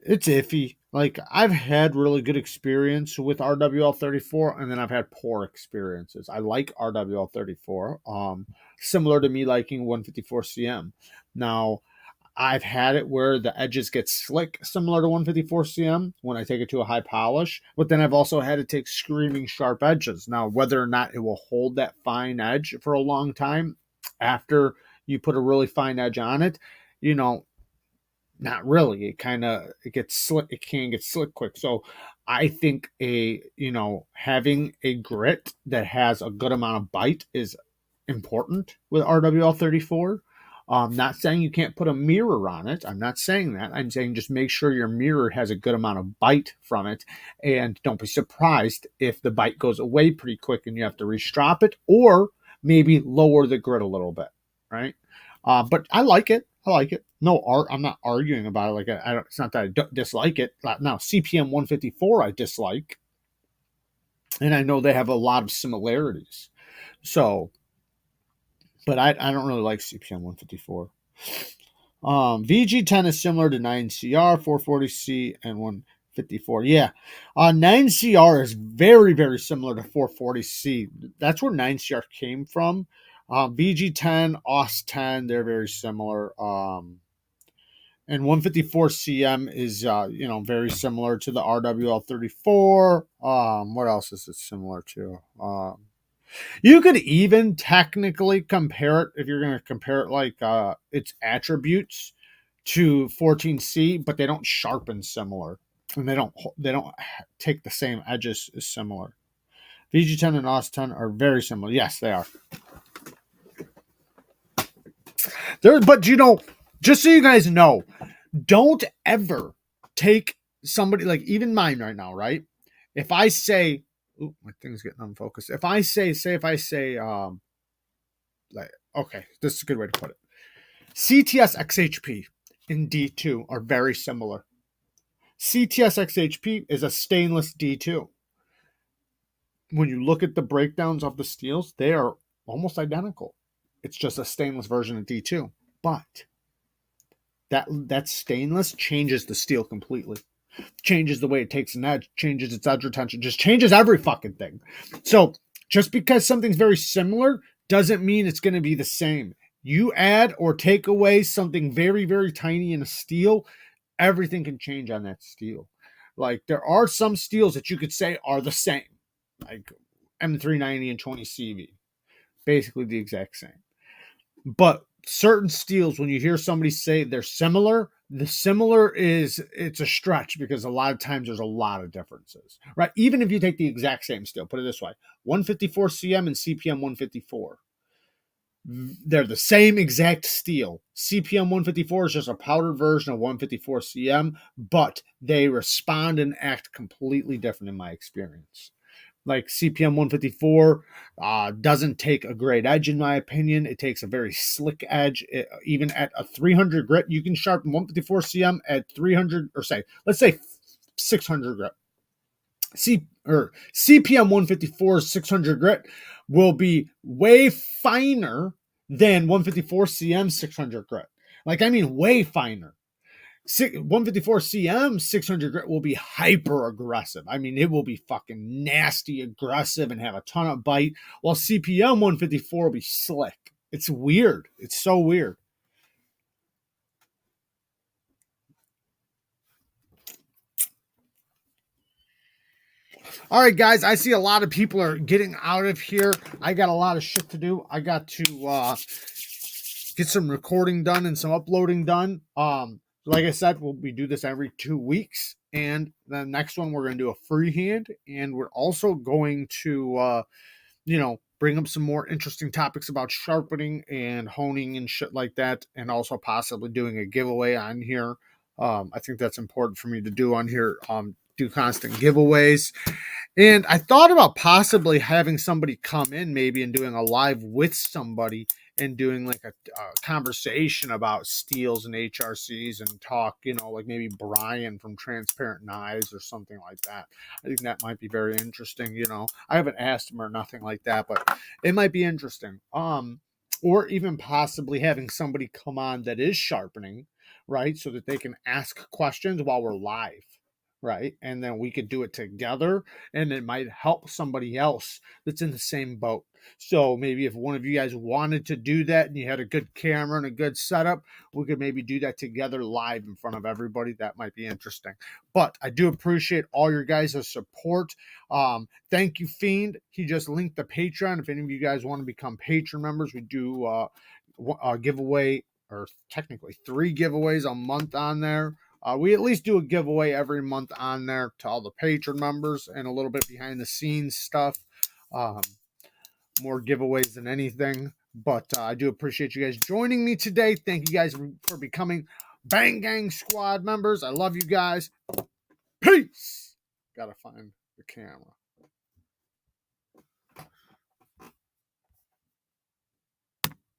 [SPEAKER 1] It's iffy. Like, I've had really good experience with RWL34, and then I've had poor experiences. I like RWL34, similar to me liking 154 CM. Now, I've had it where the edges get slick, similar to 154 CM when I take it to a high polish, but then I've also had to take screaming sharp edges. Now, whether or not it will hold that fine edge for a long time after you put a really fine edge on it, not really. It gets slick. It can get slick quick. So I think having a grit that has a good amount of bite is important with RWL34. Not saying you can't put a mirror on it. I'm not saying that. I'm saying just make sure your mirror has a good amount of bite from it, and don't be surprised if the bite goes away pretty quick and you have to restrop it, or maybe lower the grit a little bit, right? But I like it. No, I'm not arguing about it. Like, it's not that I don't dislike it. Now, CPM 154 I dislike, and I know they have a lot of similarities. So, but I don't really like CPM 154. VG10 is similar to 9CR, 440C, and 154. Yeah, 9CR is very, very similar to 440C. That's where 9CR came from. VG10, OS10, they're very similar. And 154 CM is, very similar to the RWL34. What else is it similar to? You could even technically compare it, if you're going to compare it like its attributes to 14C, but they don't sharpen similar, and they don't take the same edges as similar. VG10 and OS10 are very similar. Yes, they are. But just so you guys know, don't ever take somebody, like even mine right now, right? If I say, ooh, my thing's getting unfocused. If I say, okay, this is a good way to put it. CTS XHP and D2 are very similar. CTS XHP is a stainless D2. When you look at the breakdowns of the steels, they are almost identical. It's just a stainless version of D2. But that stainless changes the steel completely. Changes the way it takes an edge, changes its edge retention, just changes every fucking thing. So just because something's very similar doesn't mean it's going to be the same. You add or take away something very, very tiny in a steel, everything can change on that steel. Like, there are some steels that you could say are the same, like M390 and 20 CV, basically the exact same. But certain steels, when you hear somebody say they're similar, the similar it's a stretch, because a lot of times there's a lot of differences, right? Even if you take the exact same steel, put it this way, 154 CM and CPM 154, they're the same exact steel. CPM 154 is just a powdered version of 154 CM, but they respond and act completely different in my experience. Like, CPM 154 doesn't take a great edge, in my opinion. It takes a very slick edge. Even at a 300 grit, you can sharpen 154 CM at 300, or let's say 600 grit. CPM 154 600 grit will be way finer than 154 CM 600 grit. Like, I mean, way finer. 154 cm 600 grit will be hyper aggressive. I mean, it will be fucking nasty aggressive and have a ton of bite, while CPM 154 will be slick. It's weird. It's so weird. All right, guys, I see a lot of people are getting out of here. I got a lot of shit to do. I got to get some recording done and some uploading done. Like I said, we do this every 2 weeks. And the next one, we're going to do a freehand. And we're also going to, bring up some more interesting topics about sharpening and honing and shit like that. And also possibly doing a giveaway on here. I think that's important for me to do on here. Do constant giveaways. And I thought about possibly having somebody come in maybe and doing a live with somebody and doing like a conversation about steels and HRCs and talk, like maybe Brian from Transparent Knives or something like that. I think that might be very interesting. I haven't asked him or nothing like that, but it might be interesting. Or even possibly having somebody come on that is sharpening, right? So that they can ask questions while we're live. Right. And then we could do it together and it might help somebody else that's in the same boat. So maybe if one of you guys wanted to do that and you had a good camera and a good setup, we could maybe do that together live in front of everybody. That might be interesting. But I do appreciate all your guys' support. Thank you, Fiend. He just linked the Patreon. If any of you guys want to become patron members, we do a giveaway, or technically 3 giveaways a month on there. We at least do a giveaway every month on there to all the patron members and a little bit behind the scenes stuff. More giveaways than anything. But I do appreciate you guys joining me today. Thank you guys for becoming Banggang Squad members. I love you guys. Peace. Gotta find the camera.